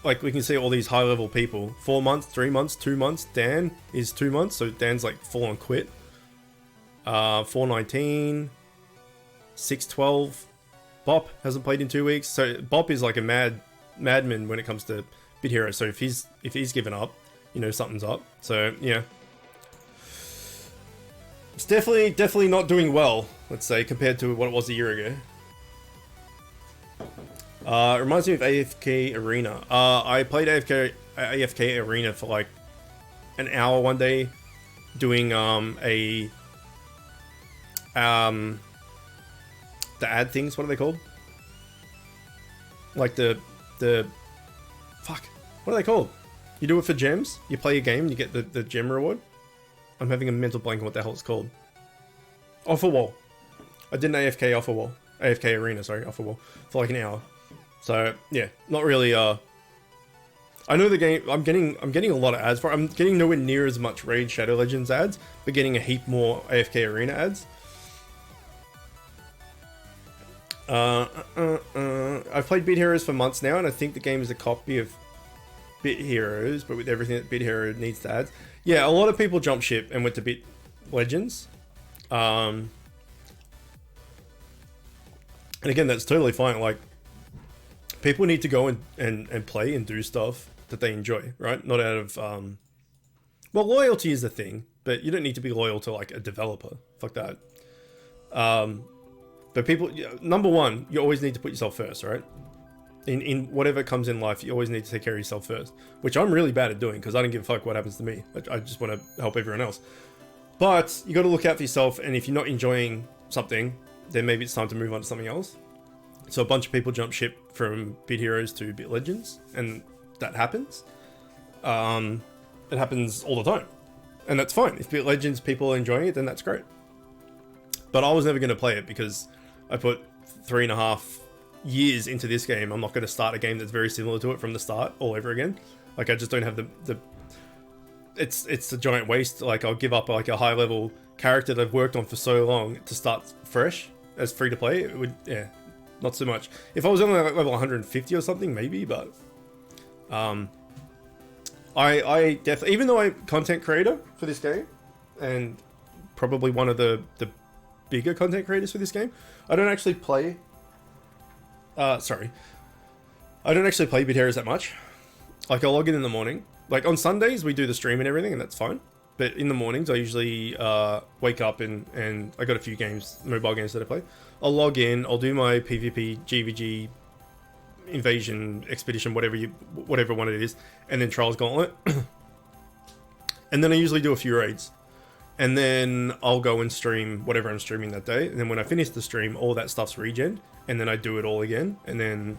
like we can see all these high level people. 4 months, 3 months, 2 months. Dan is 2 months, so Dan's like full on quit. 419, 612. Bop hasn't played in 2 weeks, so Bop is like a madman when it comes to Bit Hero. So if he's given up, you know something's up. So yeah, it's definitely not doing well. Let's say compared to what it was a year ago. It reminds me of AFK Arena. I played AFK Arena for like an hour one day, doing the ad things, what are they called? Like the fuck, what are they called? You do it for gems, you play a game and you get the gem reward. I'm having a mental blank on what the hell it's called. Offer wall. I did an AFK offer wall. AFK Arena, sorry, offer wall. For like an hour. So yeah, not really I know the game, I'm getting a lot of ads for it. I'm getting nowhere near as much Raid Shadow Legends ads, but getting a heap more AFK Arena ads. I've played Bit Heroes for months now, and I think the game is a copy of Bit Heroes, but with everything that Bit Hero needs to add. Yeah, a lot of people jumped ship and went to Bit Legends. And again, that's totally fine. Like, people need to go and play and do stuff that they enjoy, right? Not out of, well, loyalty is a thing, but you don't need to be loyal to like a developer. Fuck that. But people, number one, you always need to put yourself first, right? In whatever comes in life, you always need to take care of yourself first, which I'm really bad at doing because I don't give a fuck what happens to me. I just want to help everyone else. But you got to look out for yourself, and if you're not enjoying something, then maybe it's time to move on to something else. So a bunch of people jump ship from Bit Heroes to Bit Legends, and that happens. It happens all the time, and that's fine. If Bit Legends people are enjoying it, then that's great. But I was never going to play it because I put 3.5 years into this game. I'm not going to start a game that's very similar to it from the start all over again. Like, I just don't have the it's a giant waste. Like, I'll give up like a high level character that I've worked on for so long to start fresh as free to play. It would, yeah, not so much. If I was only like level 150 or something, maybe, but I definitely, even though I'm a content creator for this game and probably one of the bigger content creators for this game, I don't actually play I don't actually play Bit Heroes that much. Like, I'll log in the morning. Like, on Sundays we do the stream and everything, and that's fine. But in the mornings I usually wake up and I got a few games, mobile games that I play. I'll log in, I'll do my PvP, GVG, Invasion, Expedition, whatever one it is, and then Trials Gauntlet. And then I usually do a few raids. And then I'll go and stream whatever I'm streaming that day. And then when I finish the stream, all that stuff's regen. And then I do it all again. And then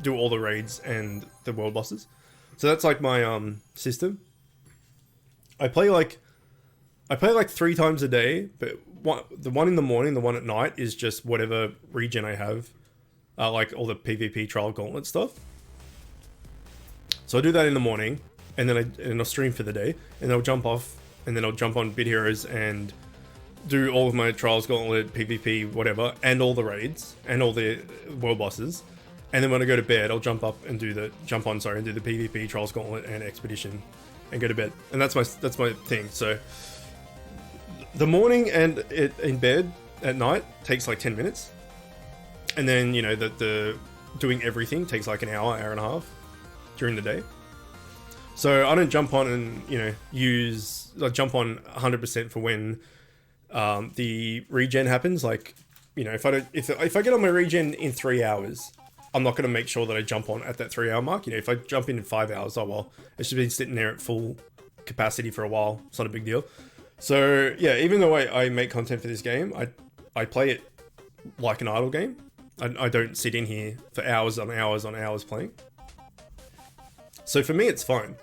do all the raids and the world bosses. So that's like my system. I play like 3 times a day, but the one in the morning, the one at night is just whatever regen I have, like all the PvP trial gauntlet stuff. So I do that in the morning, and then I'll stream for the day, and I'll jump off, and then I'll jump on Bit Heroes and do all of my trials gauntlet, PvP, whatever, and all the raids and all the world bosses. And then when I go to bed, I'll jump on and do the PvP, trials gauntlet, and expedition, and go to bed. And that's my thing. So the morning and in bed at night takes like 10 minutes, and then, you know, the doing everything takes like an hour and a half during the day. So I don't jump on and, you know, I jump on 100% for when the regen happens. Like, you know, if I get on my regen in 3 hours, I'm not going to make sure that I jump on at that 3 hour mark. You know, if I jump in 5 hours, oh well, it's just been sitting there at full capacity for a while. It's not a big deal. So yeah, even though I make content for this game, I play it like an idle game. I don't sit in here for hours on hours on hours playing. So for me, it's fine.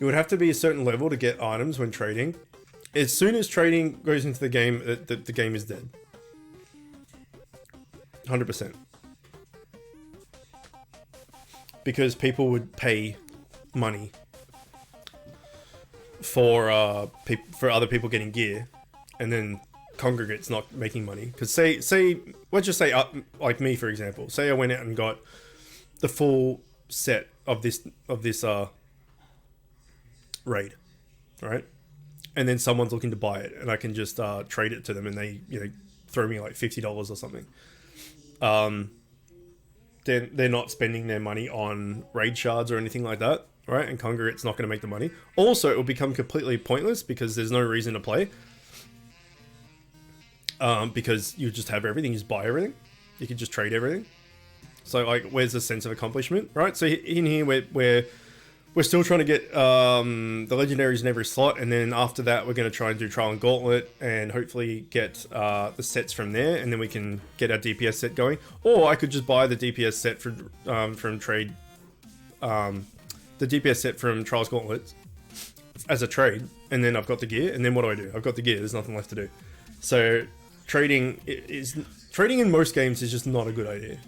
You would have to be a certain level to get items when trading. As soon as trading goes into the game, the game is dead. 100%. Because people would pay money for other people getting gear, and then Congregate's not making money. Because let's just say, like me for example, say I went out and got the full set of this raid, right? And then someone's looking to buy it, and I can just trade it to them, and they, you know, throw me like $50 or something. They're not spending their money on raid shards or anything like that, right? And Congregate's not going to make the money. Also, it will become completely pointless because there's no reason to play. Because you just have everything, you just buy everything, you can just trade everything. So like, where's the sense of accomplishment, right? So in here, we're still trying to get the legendaries in every slot, and then after that, we're going to try and do trial and gauntlet, and hopefully get the sets from there, and then we can get our DPS set going. Or I could just buy the DPS set from trade, the DPS set from trials gauntlet as a trade, and then I've got the gear, and then what do? I've got the gear. There's nothing left to do. So trading in most games is just not a good idea.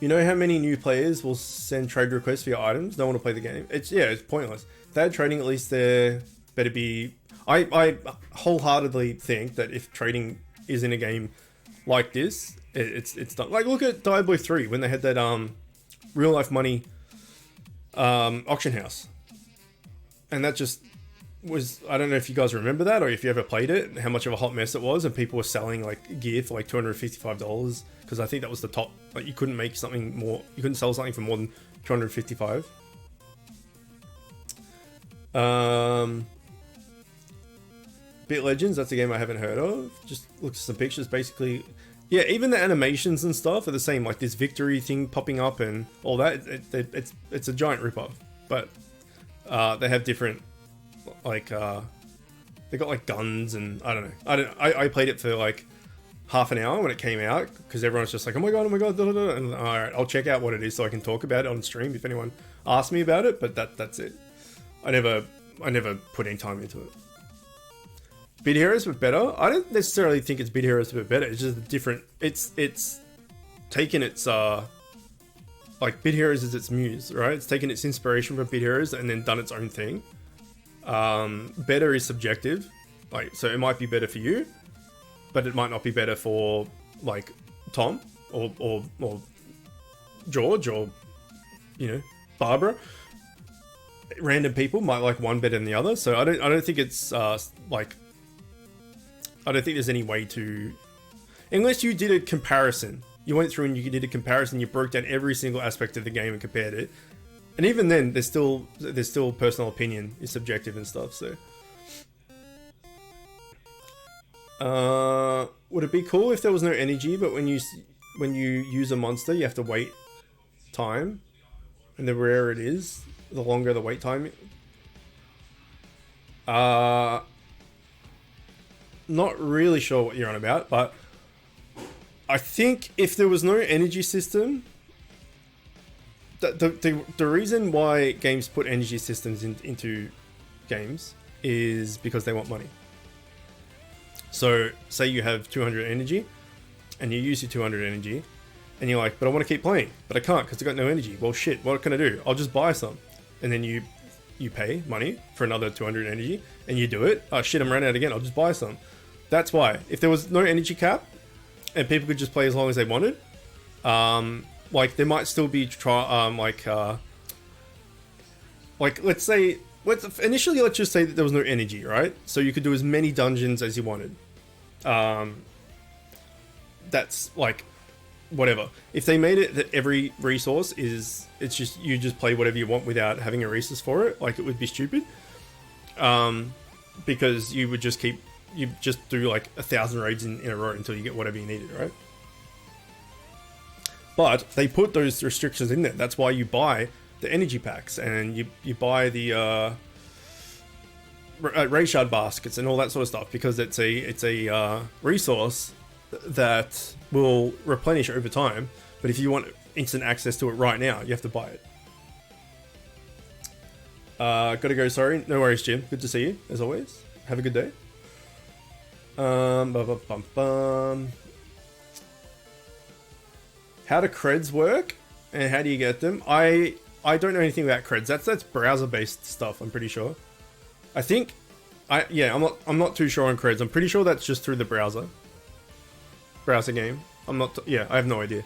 You know how many new players will send trade requests for your items? Don't want to play the game. It's pointless. If they're trading, at least there better be. I wholeheartedly think that if trading is in a game like this, it's done. Like, look at Diablo 3 when they had that real life money auction house, and that just was, I don't know if you guys remember that, or if you ever played it, how much of a hot mess it was, and people were selling like gear for like $255, because I think that was the top. Like, you couldn't make something more, you couldn't sell something for more than $255. Bit Legends, that's a game I haven't heard of. Just look at some pictures. Basically, yeah, even the animations and stuff are the same, like this victory thing popping up and all that. It's a giant ripoff, but they have different, like they got like guns, and I don't know. I played it for like half an hour when it came out, because everyone's just like, oh my god, da, da, da. And all right, I'll check out what it is so I can talk about it on stream if anyone asks me about it. But that's it. I never put any time into it. Bit Heroes were better. I don't necessarily think it's Bit Heroes were better. It's just different. It's taken its like, Bit Heroes is its muse, right? It's taken its inspiration from Bit Heroes and then done its own thing. Better is subjective, like, so it might be better for you, but it might not be better for like Tom or George, or, you know, Barbara. Random people might like one better than the other. So I don't think it's like, I don't think there's any way to, unless you did a comparison. You went through and you did a comparison. You broke down every single aspect of the game and compared it. And even then, there's still personal opinion. It's subjective and stuff. So, would it be cool if there was no energy, but when you use a monster, you have to wait time, and the rarer it is, the longer the wait time. Uh, Not really sure what you're on about, but I think if there was no energy system, the reason why games put energy systems into games is because they want money. So, say you have 200 energy, and you use your 200 energy, and you're like, but I want to keep playing, but I can't because I got no energy. Well, shit, what can I do? I'll just buy some. And then you pay money for another 200 energy, and you do it. Oh shit, I'm running out again. I'll just buy some. That's why. If there was no energy cap, and people could just play as long as they wanted, like there might still be like let's say initially let's just say that there was no energy, right? So you could do as many dungeons as you wanted. That's like whatever. If they made it that every resource it's just you just play whatever you want without having a resource for it, like it would be stupid. Because you would just do like 1,000 raids in a row until you get whatever you needed, right? But they put those restrictions in there. That's why you buy the energy packs and you buy the raid shard baskets and all that sort of stuff, because it's a resource that will replenish over time. But if you want instant access to it right now, you have to buy it. Gotta go, sorry. No worries, Jim. Good to see you, as always. Have a good day. How do creds work and how do you get them? I don't know anything about creds. That's browser based stuff, I'm pretty sure. I think I'm not too sure on creds. I'm pretty sure that's just through the browser game. I have no idea.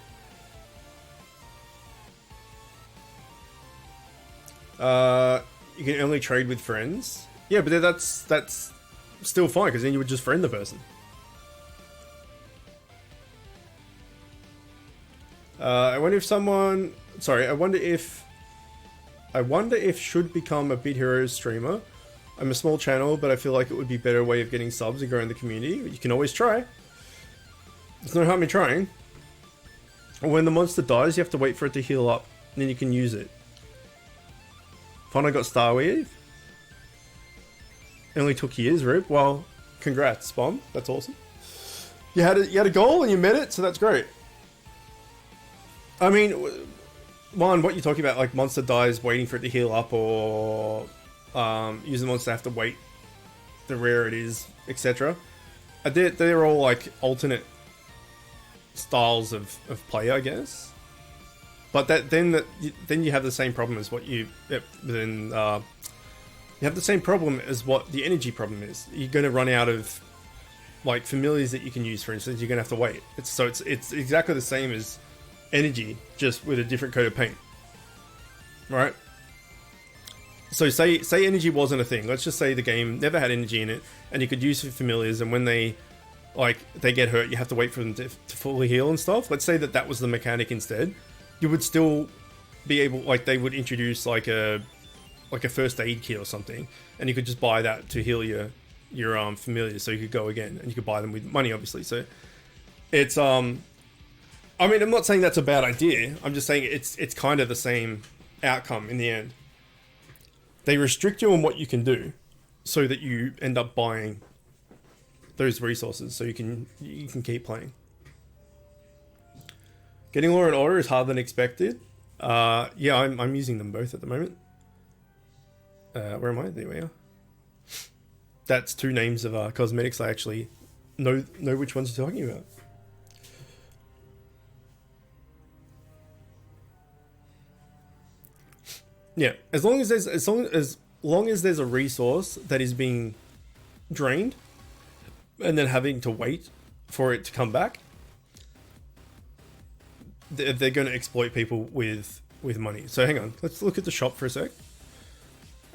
You can only trade with friends. Yeah, but that's still fine, because then you would just friend the person. I wonder if should become a Bit Heroes streamer. I'm a small channel, but I feel like it would be a better way of getting subs and growing the community. You can always try. There's no harm in trying. When the monster dies, you have to wait for it to heal up, and then you can use it. Finally got Star Weave. It only took years, Rip. Well, congrats, Bomb. That's awesome. You had a goal and you met it, so that's great. I mean, what you're talking about, like monster dies waiting for it to heal up, or using monster have to wait the rare it is, etc. They're all like alternate styles of play, I guess. But then you have the same problem as what you have the same problem as what the energy problem is. You're going to run out of like familiars that you can use. For instance, you're going to have to wait. It's exactly the same as energy, just with a different coat of paint, right? So say energy wasn't a thing. Let's just say the game never had energy in it, and you could use familiars, and when they get hurt, you have to wait for them to fully heal and stuff. Let's say that was the mechanic instead. You would still be able, like, they would introduce like a first aid kit or something, and you could just buy that to heal your familiars, so you could go again, and you could buy them with money, obviously. So it's I mean, I'm not saying that's a bad idea. I'm just saying it's kind of the same outcome in the end. They restrict you on what you can do, so that you end up buying those resources, so you can keep playing. Getting Law and Order is harder than expected. Yeah, I'm using them both at the moment. Where am I? There we are. That's two names of cosmetics I actually know which ones you're talking about. Yeah, as long as there's a resource that is being drained, and then having to wait for it to come back, they're going to exploit people with money. So hang on, let's look at the shop for a sec.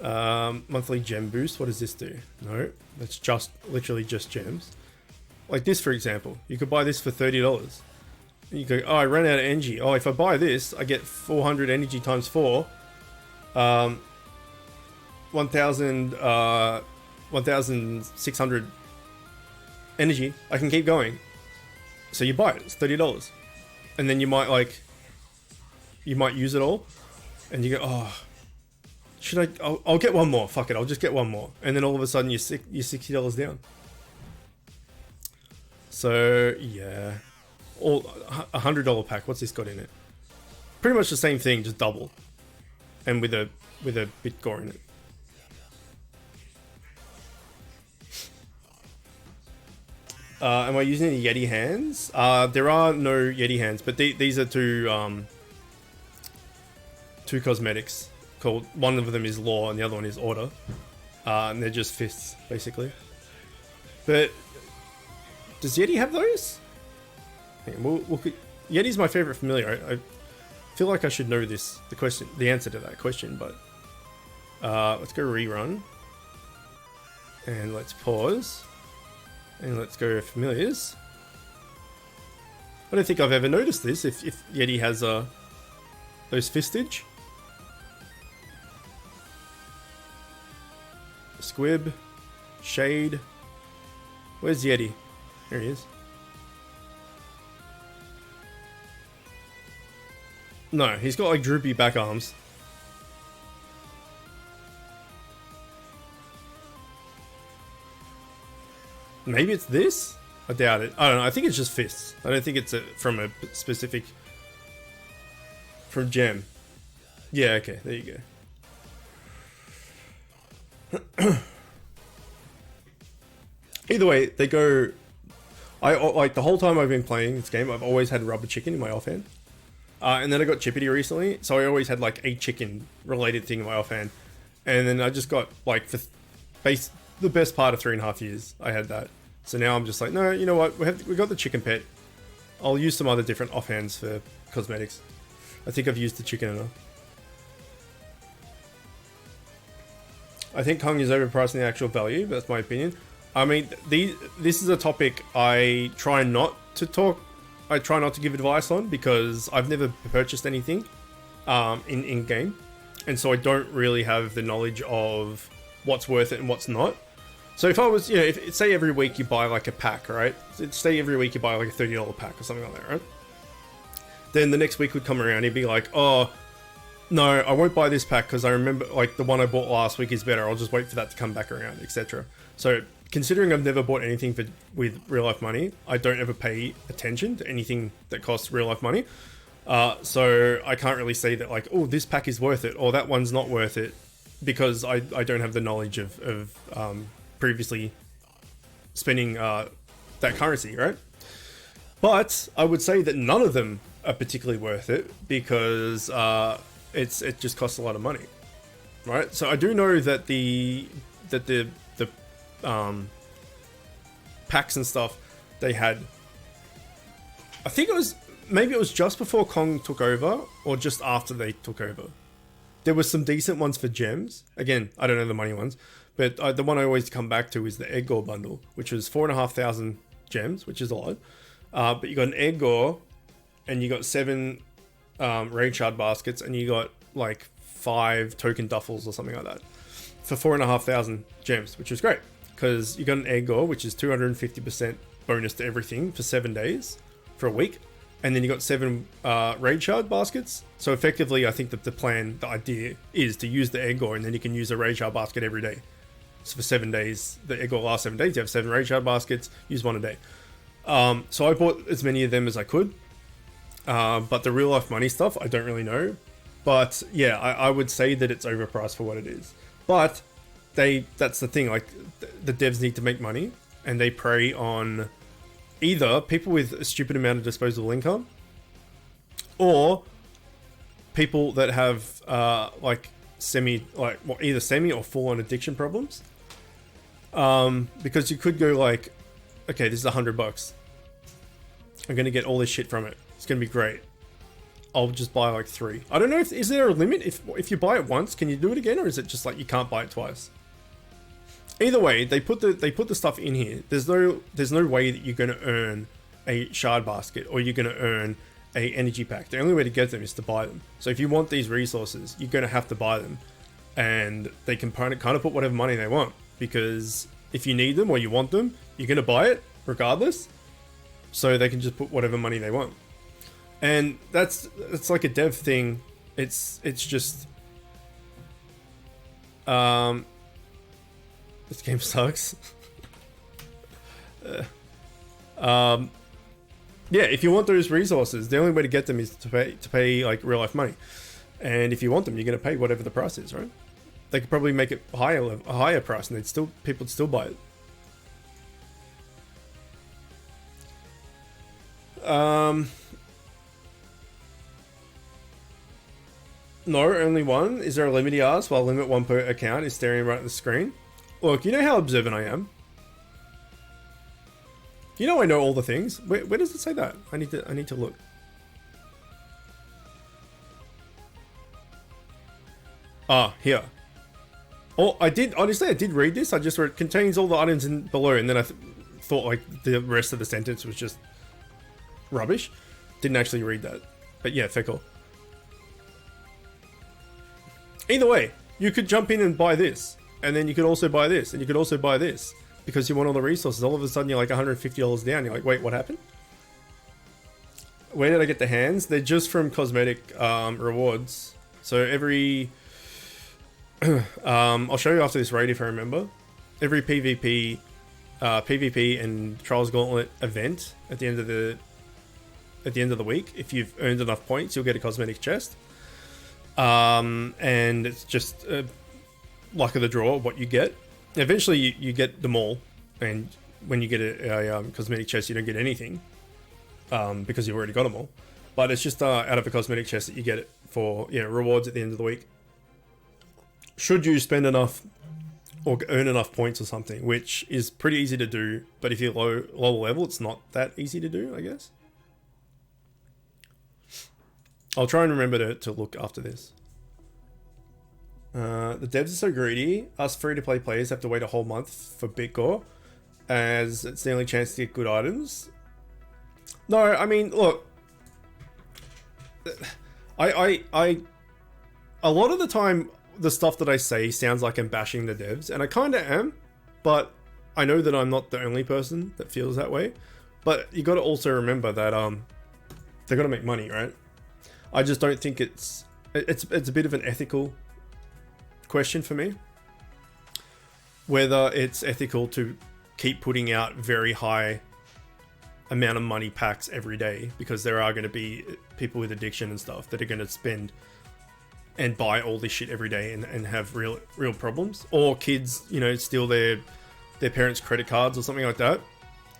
Monthly gem boost. What does this do? No, that's literally just gems. Like this, for example, you could buy this for $30. You go, oh, I ran out of energy. Oh, if I buy this, I get 400 energy times 4. 1,600 energy. I can keep going. So you buy it. It's $30, and then you might use it all, and you go, oh, Should I? I'll get one more. Fuck it. I'll just get one more, and then all of a sudden you're $60 down. So yeah, all $100 pack. What's this got in it? Pretty much the same thing, just double, and with a bit gore in it. Am I using any Yeti hands? There are no Yeti hands, but these are two cosmetics. Called, one of them is Law and the other one is Order, and they're just fists basically. But does Yeti have those? Yeti's my favorite familiar. I feel like I should know the answer to that question, but let's go rerun, and let's pause, and let's go familiars. I don't think I've ever noticed this. If Yeti has those fistage. Squib, Shade. Where's Yeti? There he is. No, he's got like droopy back arms. Maybe it's this? I doubt it. I don't know. I think it's just fists. I don't think it's from a specific... From Gem. Yeah, okay. There you go. Either way, they go. I like the whole time I've been playing this game, I've always had rubber chicken in my offhand, and then I got chippity recently, so I always had like a chicken related thing in my offhand, and then I just got like for the best part of 3.5 years I had that. So now I'm just like, no, you know what? We got the chicken pet. I'll use some other different offhands for cosmetics. I think I've used the chicken enough. I think Kong is overpriced in the actual value, but that's my opinion. I mean, this is a topic I try not to give advice on because I've never purchased anything in game, and so I don't really have the knowledge of what's worth it and what's not. So if I was, if say every week you buy like a pack, right? Say every week you buy like a $30 pack or something like that, right? Then the next week would come around and you'd be like, oh, no, I won't buy this pack because I remember like the one I bought last week is better. I'll just wait for that to come back around, etc. So considering I've never bought anything with real life money, I don't ever pay attention to anything that costs real life money. So I can't really say that like, oh, this pack is worth it or that one's not worth it because I don't have the knowledge of previously spending that currency, right? But I would say that none of them are particularly worth it because it just costs a lot of money, right? So I do know that the packs and stuff they had, I think maybe it was just before Kong took over or just after they took over. There was some decent ones for gems. Again, I don't know the money ones, but the one I always come back to is the egg gore bundle, which was 4,500 gems, which is a lot. But you got an egg gore, and you got 7 raid shard baskets, and you got like 5 token duffels or something like that for 4,500 gems, which was great because you got an egg gore, which is 250% bonus to everything for 7 days for a week, and then you got 7 raid shard baskets. So effectively, I think that the idea is to use the egg gore, and then you can use a raid shard basket every day. So for 7 days, the egg gore lasts 7 days. You have 7 raid shard baskets. Use one a day. So I bought as many of them as I could. But the real life money stuff, I don't really know. But yeah, I would say that it's overpriced for what it is. But that's the thing, like the devs need to make money and they prey on either people with a stupid amount of disposable income or people that have either semi or full on addiction problems. Because you could go like, okay, this is $100. I'm going to get all this shit from it. It's going to be great. I'll just buy like 3. I don't know is there a limit? If you buy it once, can you do it again? Or is it just like you can't buy it twice? Either way, they put the stuff in here. There's no way that you're going to earn a shard basket or you're going to earn a energy pack. The only way to get them is to buy them. So if you want these resources, you're going to have to buy them. And they can kind of put whatever money they want. Because if you need them or you want them, you're going to buy it regardless. So they can just put whatever money they want. And that's like a dev thing. It's just This game sucks. um, yeah, if you want those resources, the only way to get them is to pay like real life money. And if you want them, you're going to pay whatever the price is, right? They could probably make it a higher price, and people would still buy it. No, only one. Is there a limit? He asked. While limit one per account is staring right at the screen. Look, you know how observant I am. You know I know all the things. Where does it say that? I need to look. Ah, here. Oh, I did read this. I just read contains all the items in below, and then I thought like the rest of the sentence was just rubbish. Didn't actually read that. But yeah, fair call. Either way, you could jump in and buy this, and then you could also buy this, and you could also buy this, because you want all the resources. All of a sudden, you're like $150 down. You're like, wait, what happened? Where did I get the hands? They're just from cosmetic rewards. So every... I'll show you after this raid if I remember. Every PvP and Trials Gauntlet event at the end of the week, if you've earned enough points, you'll get a cosmetic chest. And it's just luck of the draw what you get. Eventually you get them all, and when you get a cosmetic chest, you don't get anything because you've already got them all. But it's just out of a cosmetic chest that you get it for rewards at the end of the week. Should you spend enough or earn enough points or something, which is pretty easy to do, but if you're low level, it's not that easy to do, I guess. I'll try and remember to look after this. The devs are so greedy. Us free-to-play players have to wait a whole month for Bitcore, as it's the only chance to get good items. No, I mean, look. A lot of the time, the stuff that I say sounds like I'm bashing the devs, and I kind of am, but I know that I'm not the only person that feels that way. But you got to also remember that they got to make money, right? I just don't think it's a bit of an ethical question for me, whether it's ethical to keep putting out very high amount of money packs every day, because there are going to be people with addiction and stuff that are going to spend and buy all this shit every day and have real problems, or kids steal their parents' credit cards or something like that.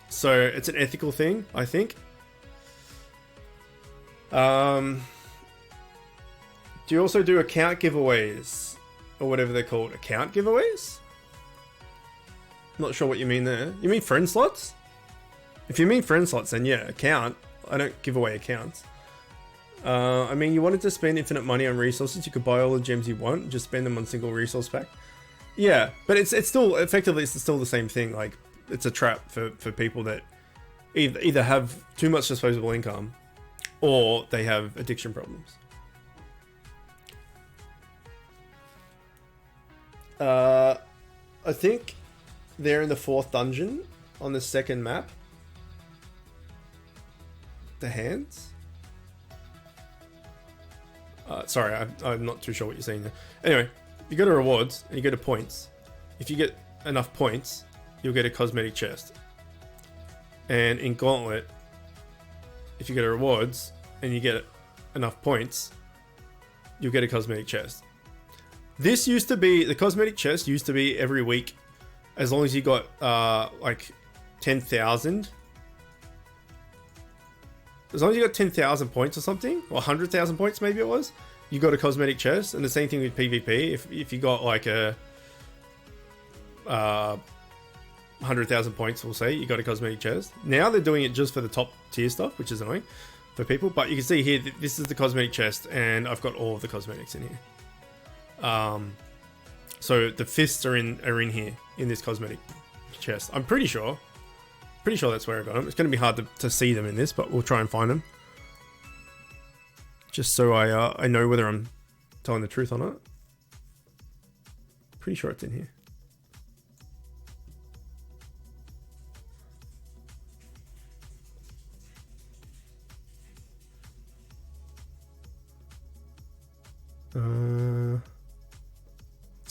So it's an ethical thing, I think. Do you also do account giveaways? Or whatever they're called. Account giveaways? Not sure what you mean there. You mean friend slots? If you mean friend slots, then yeah, account. I don't give away accounts. I mean, you wanted to spend infinite money on resources. You could buy all the gems you want and just spend them on single resource pack. Yeah, but it's still, effectively, it's still the same thing. Like, it's a trap for people that either have too much disposable income or they have addiction problems. I think they're in the 4th dungeon on the 2nd map. The hands? Sorry, I'm not too sure what you're saying there. Anyway, you go to rewards and you go to points. If you get enough points, you'll get a cosmetic chest. And in Gauntlet, if you go to rewards and you get enough points, you'll get a cosmetic chest. This used to be, the cosmetic chest used to be every week, as long as you got like 10,000. As long as you got 10,000 points or something, or 100,000 points maybe it was, you got a cosmetic chest. And the same thing with PvP. If you got like a 100,000 points, we'll say, you got a cosmetic chest. Now they're doing it just for the top tier stuff, which is annoying for people. But you can see here, this is the cosmetic chest, and I've got all of the cosmetics in here. So the fists are in here in this cosmetic chest. I'm pretty sure that's where I got them. It's going to be hard to see them in this, but we'll try and find them, just so I know whether I'm telling the truth or not. Pretty sure it's in here.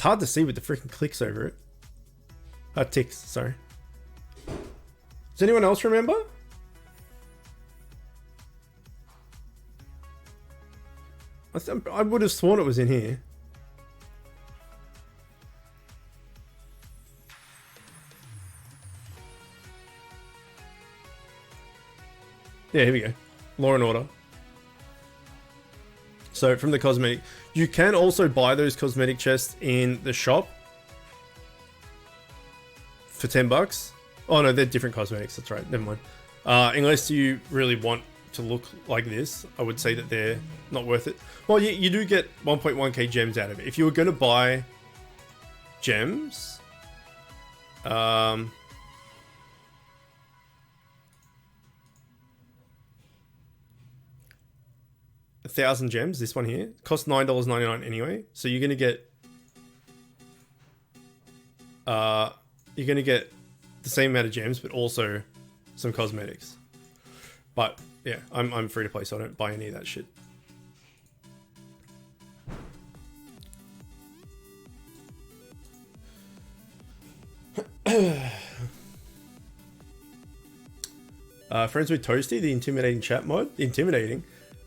hard to see with the freaking clicks over it. Ticks, sorry. Does anyone else remember? I would have sworn it was in here. Yeah, here we go. Law and Order. So from the cosmetic, you can also buy those cosmetic chests in the shop for $10. Oh no, they're different cosmetics. That's right. Never mind. Unless you really want to look like this, I would say that they're not worth it. Well, you do get 1.1k gems out of it. If you were going to buy gems, 1,000 gems, this one here, costs $9.99 anyway. So you're gonna get the same amount of gems, but also some cosmetics. But yeah, I'm free to play, so I don't buy any of that shit. Friends with Toasty, the intimidating chat mod. Intimidating.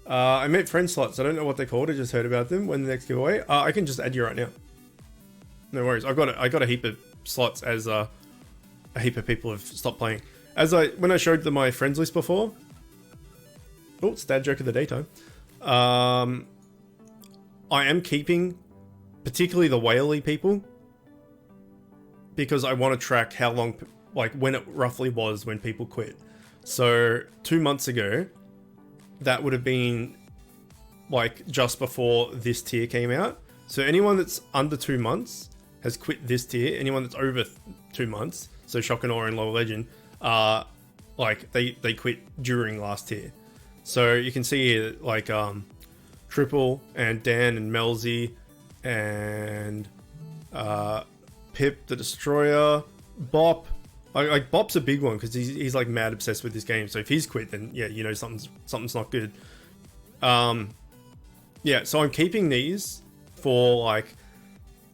I met friend slots. I don't know what they're called. I just heard about them. When the next giveaway? I can just add you right now. No worries. I got a heap of slots as a heap of people have stopped playing. When I showed them my friends list before. Oh, it's dad joke of the daytime. I am keeping particularly the whaley people because I want to track how long, like when it roughly was when people quit. So 2 months ago, that would have been like just before this tier came out. So anyone that's under 2 months has quit this tier. Anyone that's over 2 months, so Shock and Awe and Lower Legend, like they quit during last tier. So you can see here like Triple and Dan and Melzy and Pip the Destroyer, Bop. Like Bop's a big one because he's like mad obsessed with this game. So if he's quit, then yeah, you know something's not good. Yeah, so I'm keeping these for like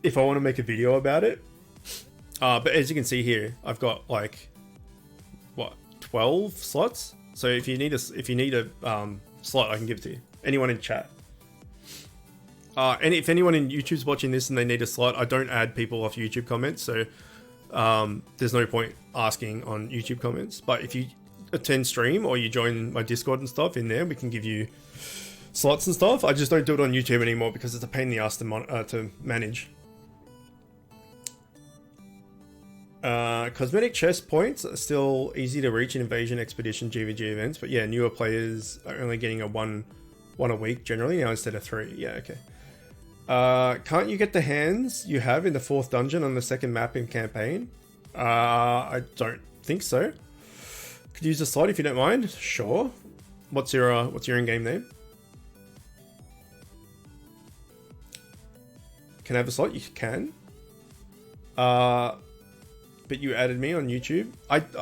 if I want to make a video about it. But as you can see here, I've got like what 12 slots. So if you need a slot, I can give it to you. Anyone in chat. And if anyone in YouTube's watching this and they need a slot, I don't add people off YouTube comments, so there's no point asking on YouTube comments. But if you attend stream or you join my Discord and stuff in there, we can give you slots and stuff. I just don't do it on YouTube anymore because it's a pain in the ass to manage. Cosmetic chest points are still easy to reach in Invasion, Expedition, GVG events, but yeah, newer players are only getting a one a week generally now instead of 3. Yeah, okay. Can't you get the hands you have in the 4th dungeon on the 2nd map in campaign? I don't think so. Could use a slot if you don't mind. Sure. What's your in-game name? Can I have a slot? You can. But you added me on YouTube.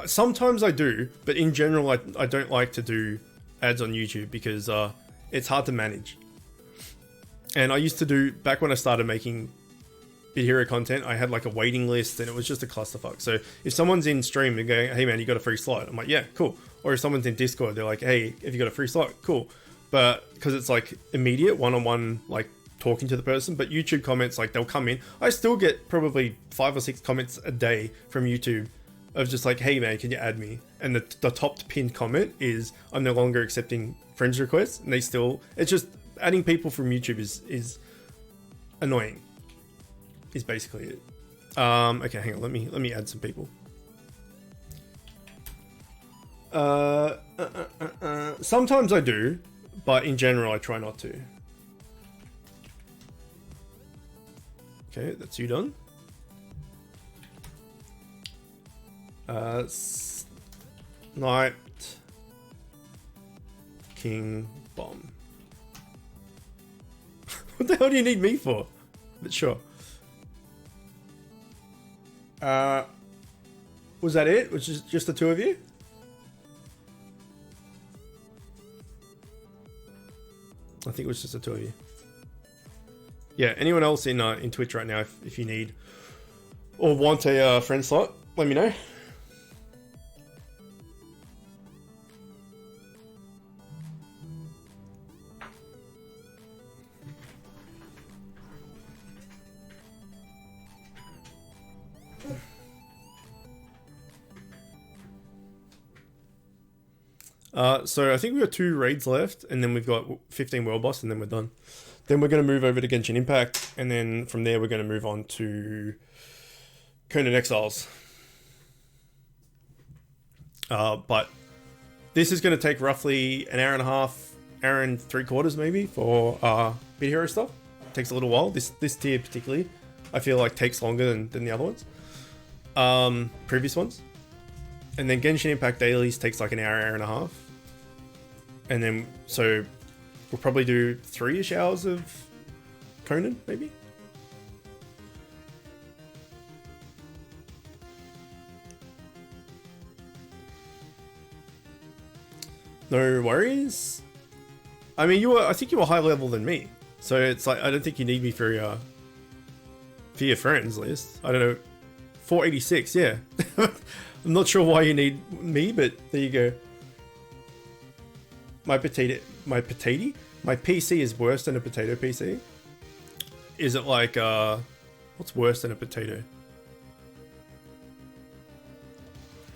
Sometimes I do, but in general, I don't like to do ads on YouTube because it's hard to manage. And I used to do, back when I started making Bit Hero content, I had like a waiting list and it was just a clusterfuck. So if someone's in stream and going, hey man, you got a free slot? I'm like, yeah, cool. Or if someone's in Discord, they're like, hey, have you got a free slot? Cool. But because it's like immediate one-on-one, like talking to the person, but YouTube comments, like they'll come in. I still get probably 5 or 6 comments a day from YouTube of just like, hey man, can you add me? And the top pinned comment is, I'm no longer accepting friends requests. And it's just, adding people from YouTube is annoying. Is basically it. Okay, hang on. Let me add some people. Sometimes I do, but in general I try not to. Okay, that's you done. Knight King Bomb. What the hell do you need me for? But sure. Was that it? Was just the 2 of you? I think it was just the 2 of you. Yeah, anyone else in Twitch right now, if you need or want a friend slot, let me know. So I think we've got 2 raids left, and then we've got 15 world boss, and then we're done. Then we're going to move over to Genshin Impact, and then from there we're going to move on to Conan Exiles. But this is going to take roughly an hour and a half, hour and 3/4 maybe for Bit Hero stuff. It takes a little while. This tier particularly, I feel like takes longer than the other ones, previous ones. And then Genshin Impact dailies takes like an hour, hour and a half. And then, so we'll probably do 3-ish hours of Conan, maybe? No worries. I mean, I think you were higher level than me. So it's like, I don't think you need me for your friends list. I don't know. 486, yeah. I'm not sure why you need me, but there you go. My PC is worse than a potato PC. Is it like, what's worse than a potato?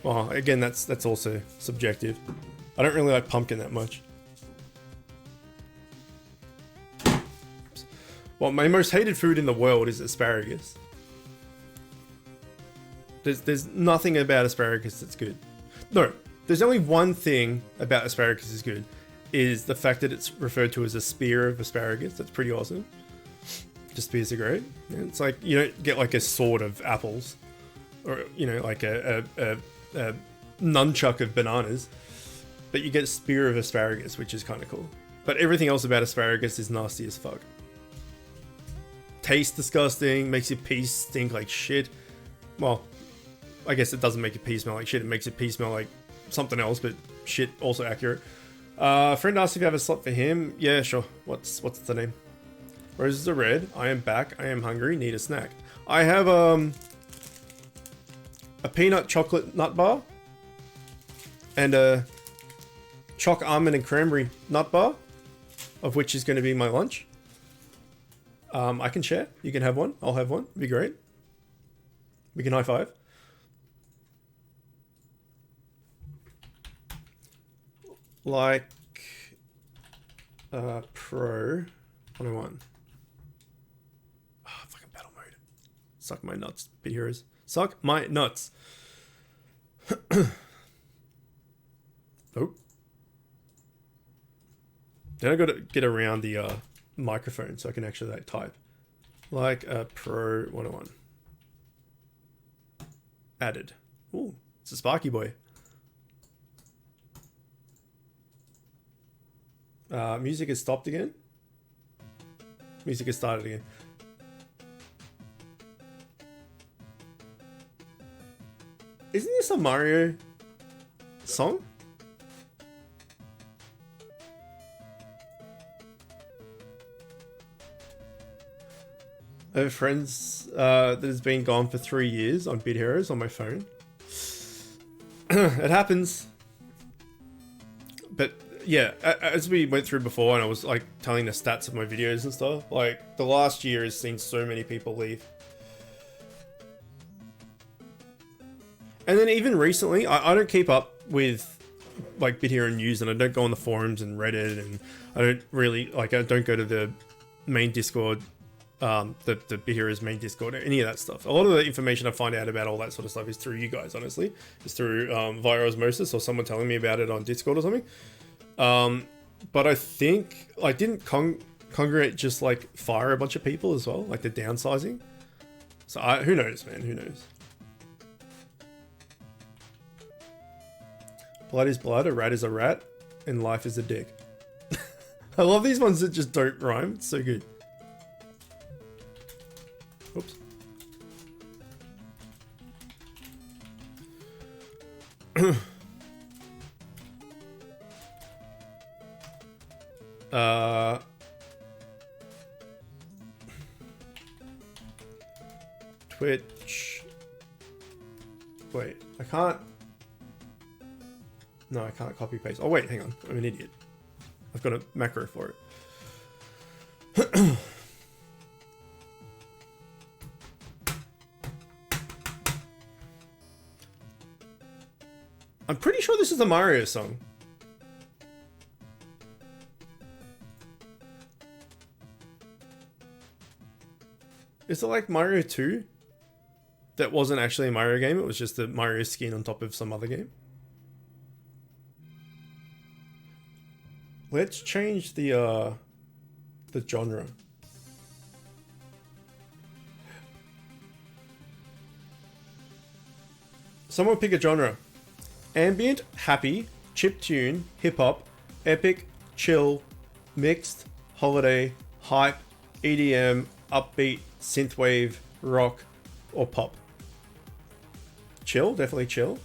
Well, again, that's also subjective. I don't really like pumpkin that much. Well, my most hated food in the world is asparagus. There's nothing about asparagus that's good. No, there's only one thing about asparagus is good, is the fact that it's referred to as a spear of asparagus. That's pretty awesome. Just spears are great. It's like you don't get like a sword of apples, or like a nunchuck of bananas, but you get a spear of asparagus, which is kind of cool. But everything else about asparagus is nasty as fuck. Tastes disgusting, makes your pee stink like shit. Well, I guess it doesn't make your pee smell like shit. It makes your pee smell like something else, but shit also accurate. Friend asked if you have a slot for him. Yeah, sure. What's the name? Roses are red. I am back. I am hungry. Need a snack. I have a peanut chocolate nut bar and a choc almond and cranberry nut bar, of which is going to be my lunch. I can share. You can have one. I'll have one. It'd be great. We can high five. Like Pro 101. Oh, fucking battle mode. Suck my nuts, Bit Heroes. Suck my nuts. Oh. Then I got to get around the microphone so I can actually like type. Like a Pro 101. Added. Ooh, it's a Sparky boy. Music has stopped again. Music has started again. Isn't this a Mario song? I have friends that has been gone for 3 years on Bit Heroes on my phone. It happens. But yeah, as we went through before, and I was like telling the stats of my videos and stuff, like the last year has seen so many people leave. And then even recently, I don't keep up with like Bit Hero news, and I don't go on the forums and Reddit, and I don't really like, I don't go to the main Discord, the Bit Heroes main Discord, any of that stuff. A lot of the information I find out about all that sort of stuff is through you guys, honestly. It's through via osmosis or someone telling me about it on Discord or something. But I think, like, didn't Congregate just like fire a bunch of people as well, like the downsizing? So who knows, man, who knows? Blood is blood, a rat is a rat, and life is a dick. I love these ones that just don't rhyme. It's so good. Oops. Twitch. Wait, I can't. No, I can't copy paste. Oh wait, hang on. I'm an idiot. I've got a macro for it. I'm pretty sure this is the Mario song. Is it like Mario 2? That wasn't actually a Mario game, it was just a Mario skin on top of some other game. Let's change the genre. Someone pick a genre. Ambient, happy, chiptune, hip-hop, epic, chill, mixed, holiday, hype, EDM, upbeat, synthwave, rock, or pop. Chill, definitely chill.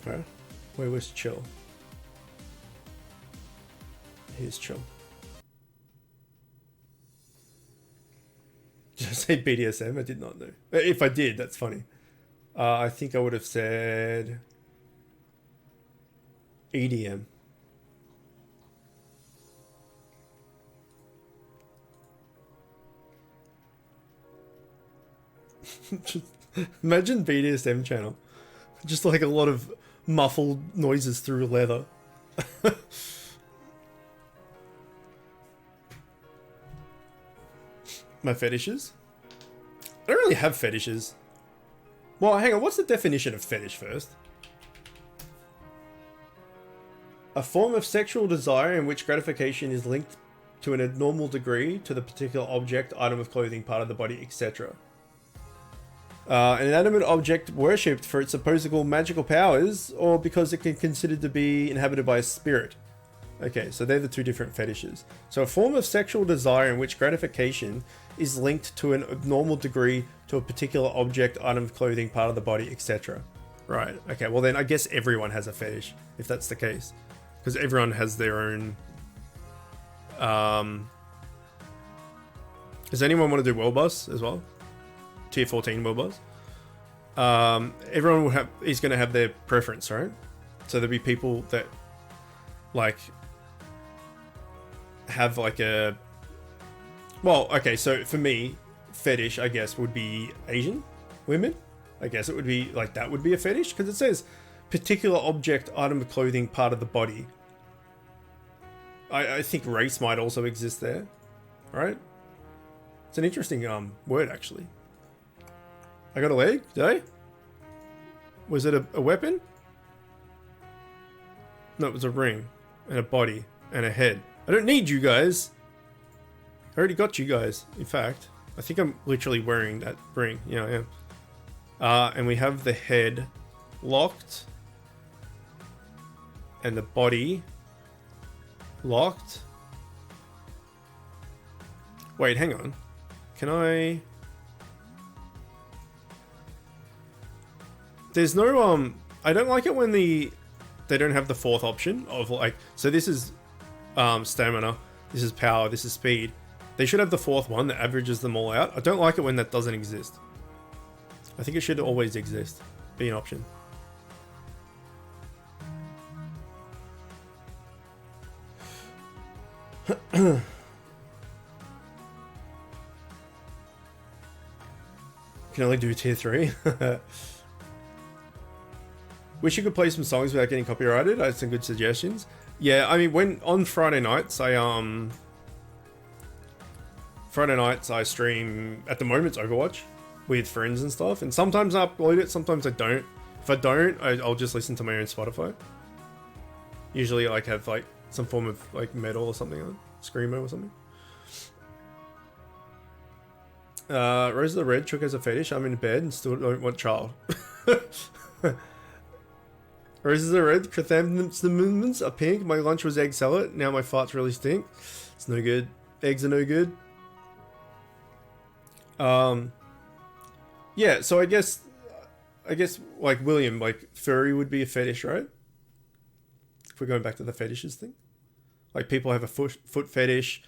Okay, where was chill? Here's chill. Did I say BDSM? I did not know. If I did, that's funny. I think I would have said EDM. Just imagine BDSM channel. Just like a lot of muffled noises through leather. My fetishes? I don't really have fetishes. Well, hang on, what's the definition of fetish first? A form of sexual desire in which gratification is linked to an abnormal degree to the particular object, item of clothing, part of the body, etc. An inanimate object worshipped for its supposed magical powers, or because it can be considered to be inhabited by a spirit. Okay, so they're the two different fetishes. So a form of sexual desire in which gratification is linked to an abnormal degree to a particular object, item of clothing, part of the body, etc. Right, okay, well then I guess everyone has a fetish, if that's the case. Because everyone has their own... Does anyone want to do World Boss as well? Tier 14 World Boss? Everyone will is going to have their preference, right? So there'll be people that, like... have like a... Well, okay, so for me, fetish, I guess, would be Asian women. I guess it would be, like, that would be a fetish, because it says particular object, item of clothing, part of the body. I think race might also exist there, right? It's an interesting word, actually. I got a leg, did I? Was it a weapon? No, it was a ring, and a body, and a head. I don't need you guys. I already got you guys. In fact, I think I'm literally wearing that ring. Yeah, I am. And we have the head locked. And the body locked. Wait, hang on. Can I... There's no, I don't like it when they don't have the fourth option of, like... So this is stamina. This is power. This is speed. They should have the fourth one that averages them all out. I don't like it when that doesn't exist. I think it should always exist. Be an option. Can only do tier 3. Wish you could play some songs without getting copyrighted. I had some good suggestions. Yeah, I mean, when on Friday nights, I stream, at the moment it's Overwatch, with friends and stuff, and sometimes I upload it, sometimes I don't. If I don't, I'll just listen to my own Spotify. Usually I like have like some form of like metal or something on, Screamo or something. Rose of the Red, Chook has a fetish, I'm in bed and still don't want child. Roses are red, chrysanthemums are pink, my lunch was egg salad, now my farts really stink. It's no good. Eggs are no good. Yeah, so I guess like William, like furry would be a fetish, right? If we're going back to the fetishes thing. Like people have a foot fetish,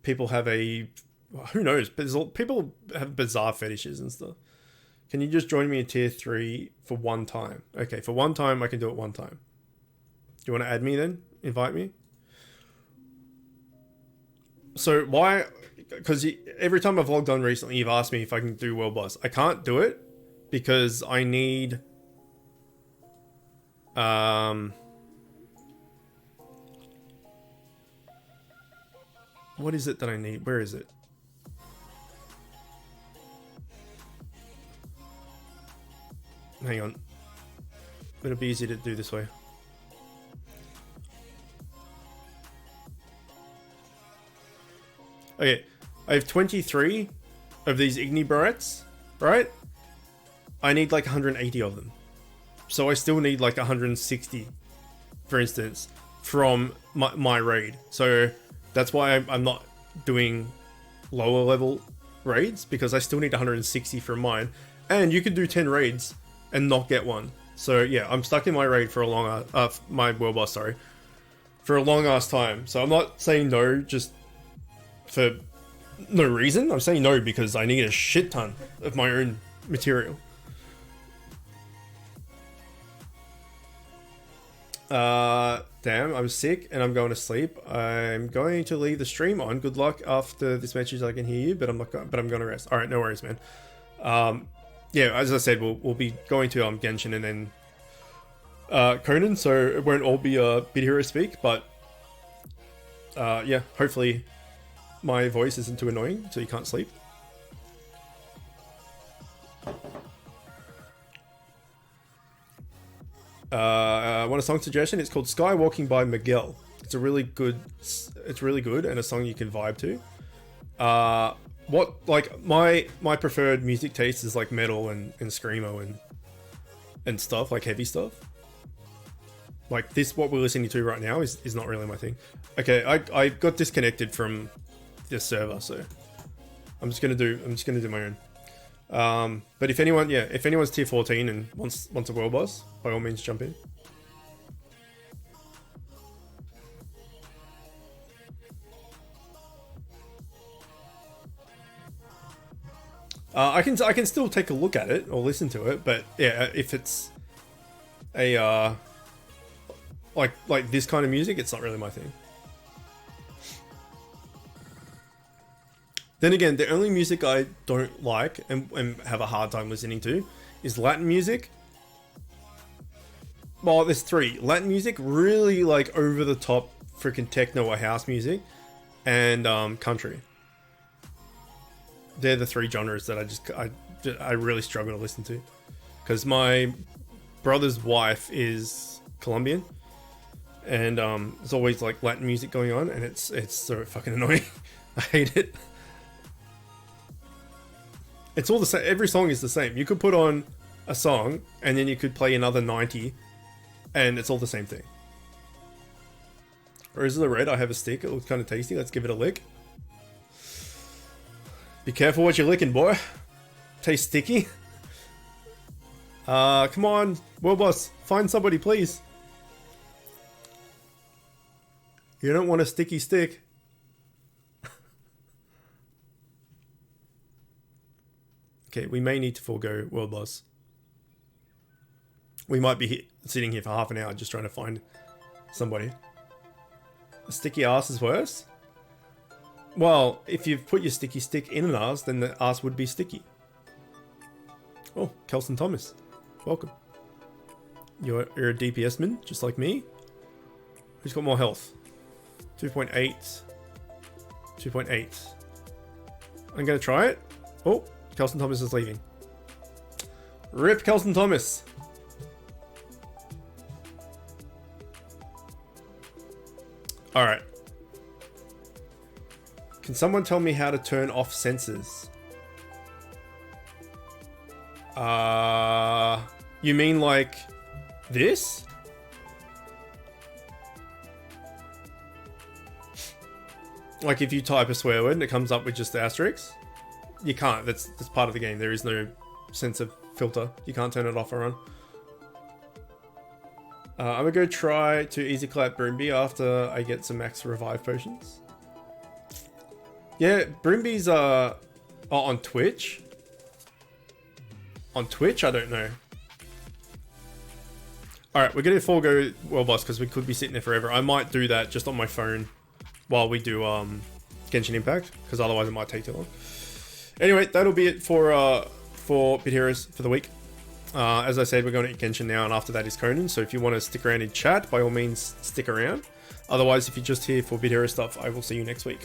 people have a Well, who knows? People have bizarre fetishes and stuff. Can you just join me in tier 3 for one time? Okay, for one time, I can do it one time. Do you want to add me then? Invite me? So why? Because every time I've logged on recently, you've asked me if I can do World Boss. I can't do it because I need... What is it that I need? Where is it? Hang on. It'll be easy to do this way. Okay, I have 23 of these Igni Barrettes, right? I need like 180 of them. So I still need like 160, for instance, from my raid. So that's why I'm not doing lower level raids, because I still need 160 from mine. And you could do 10 raids and not get one. So yeah, I'm stuck in my raid for a long, my world boss, sorry, for a long ass time. So I'm not saying no just for no reason. I'm saying no because I need a shit ton of my own material. Damn, I'm sick and I'm going to sleep. I'm going to leave the stream on. Good luck after this message. I can hear you, but I'm not. But I'm going to rest. All right, no worries, man. Yeah, as I said, we'll be going to Genshin and then Conan, so it won't all be Bit Hero speak, but yeah, hopefully my voice isn't too annoying, so you can't sleep. I want a song suggestion. It's called Skywalking by Miguel. It's really good, and a song you can vibe to. What, like, my preferred music taste is like metal and screamo and stuff, like heavy stuff. Like this, what we're listening to right now is not really my thing. Okay, I got disconnected from this server, so I'm just gonna do my own. But if anyone's tier 14 and wants a world boss, by all means jump in. I can still take a look at it or listen to it, but yeah, if it's a like this kind of music, it's not really my thing. Then again, the only music I don't like and have a hard time listening to is Latin music. Well, there's three. Latin music, really like over the top freaking techno or house music, and country. They're the three genres that I really struggle to listen to. Because my brother's wife is Colombian, and there's always like Latin music going on, and it's so fucking annoying. I hate it. It's all the same. Every song is the same. You could put on a song and then you could play another 90 and it's all the same thing. Or is it a red? I have a stick. It looks kind of tasty. Let's give it a lick. Be careful what you're licking, boy. Tastes sticky. Come on, World Boss. Find somebody, please. You don't want a sticky stick. Okay, we may need to forego World Boss. We might be sitting here for half an hour just trying to find somebody. A sticky ass is worse? Well, if you've put your sticky stick in an ass, then the ass would be sticky. Oh, Kelson Thomas. Welcome. You're a DPS man, just like me. Who's got more health? 2.8. 2.8. I'm going to try it. Oh. Kelson Thomas is leaving. Rip Kelson Thomas. Alright. Can someone tell me how to turn off sensors? You mean like this? Like if you type a swear word and it comes up with just the asterisks? You can't. That's part of the game. There is no sensor filter. You can't turn it off or on. I'm gonna go try to easy clap Broomby after I get some max revive potions. Yeah, Brimby's on Twitch. On Twitch, I don't know. All right, we're gonna forego World Boss because we could be sitting there forever. I might do that just on my phone while we do Genshin Impact, because otherwise it might take too long. Anyway, that'll be it for Bit Heroes for the week. As I said, we're going to Genshin now, and after that is Conan. So if you want to stick around in chat, by all means, stick around. Otherwise, if you're just here for Bit Hero stuff, I will see you next week.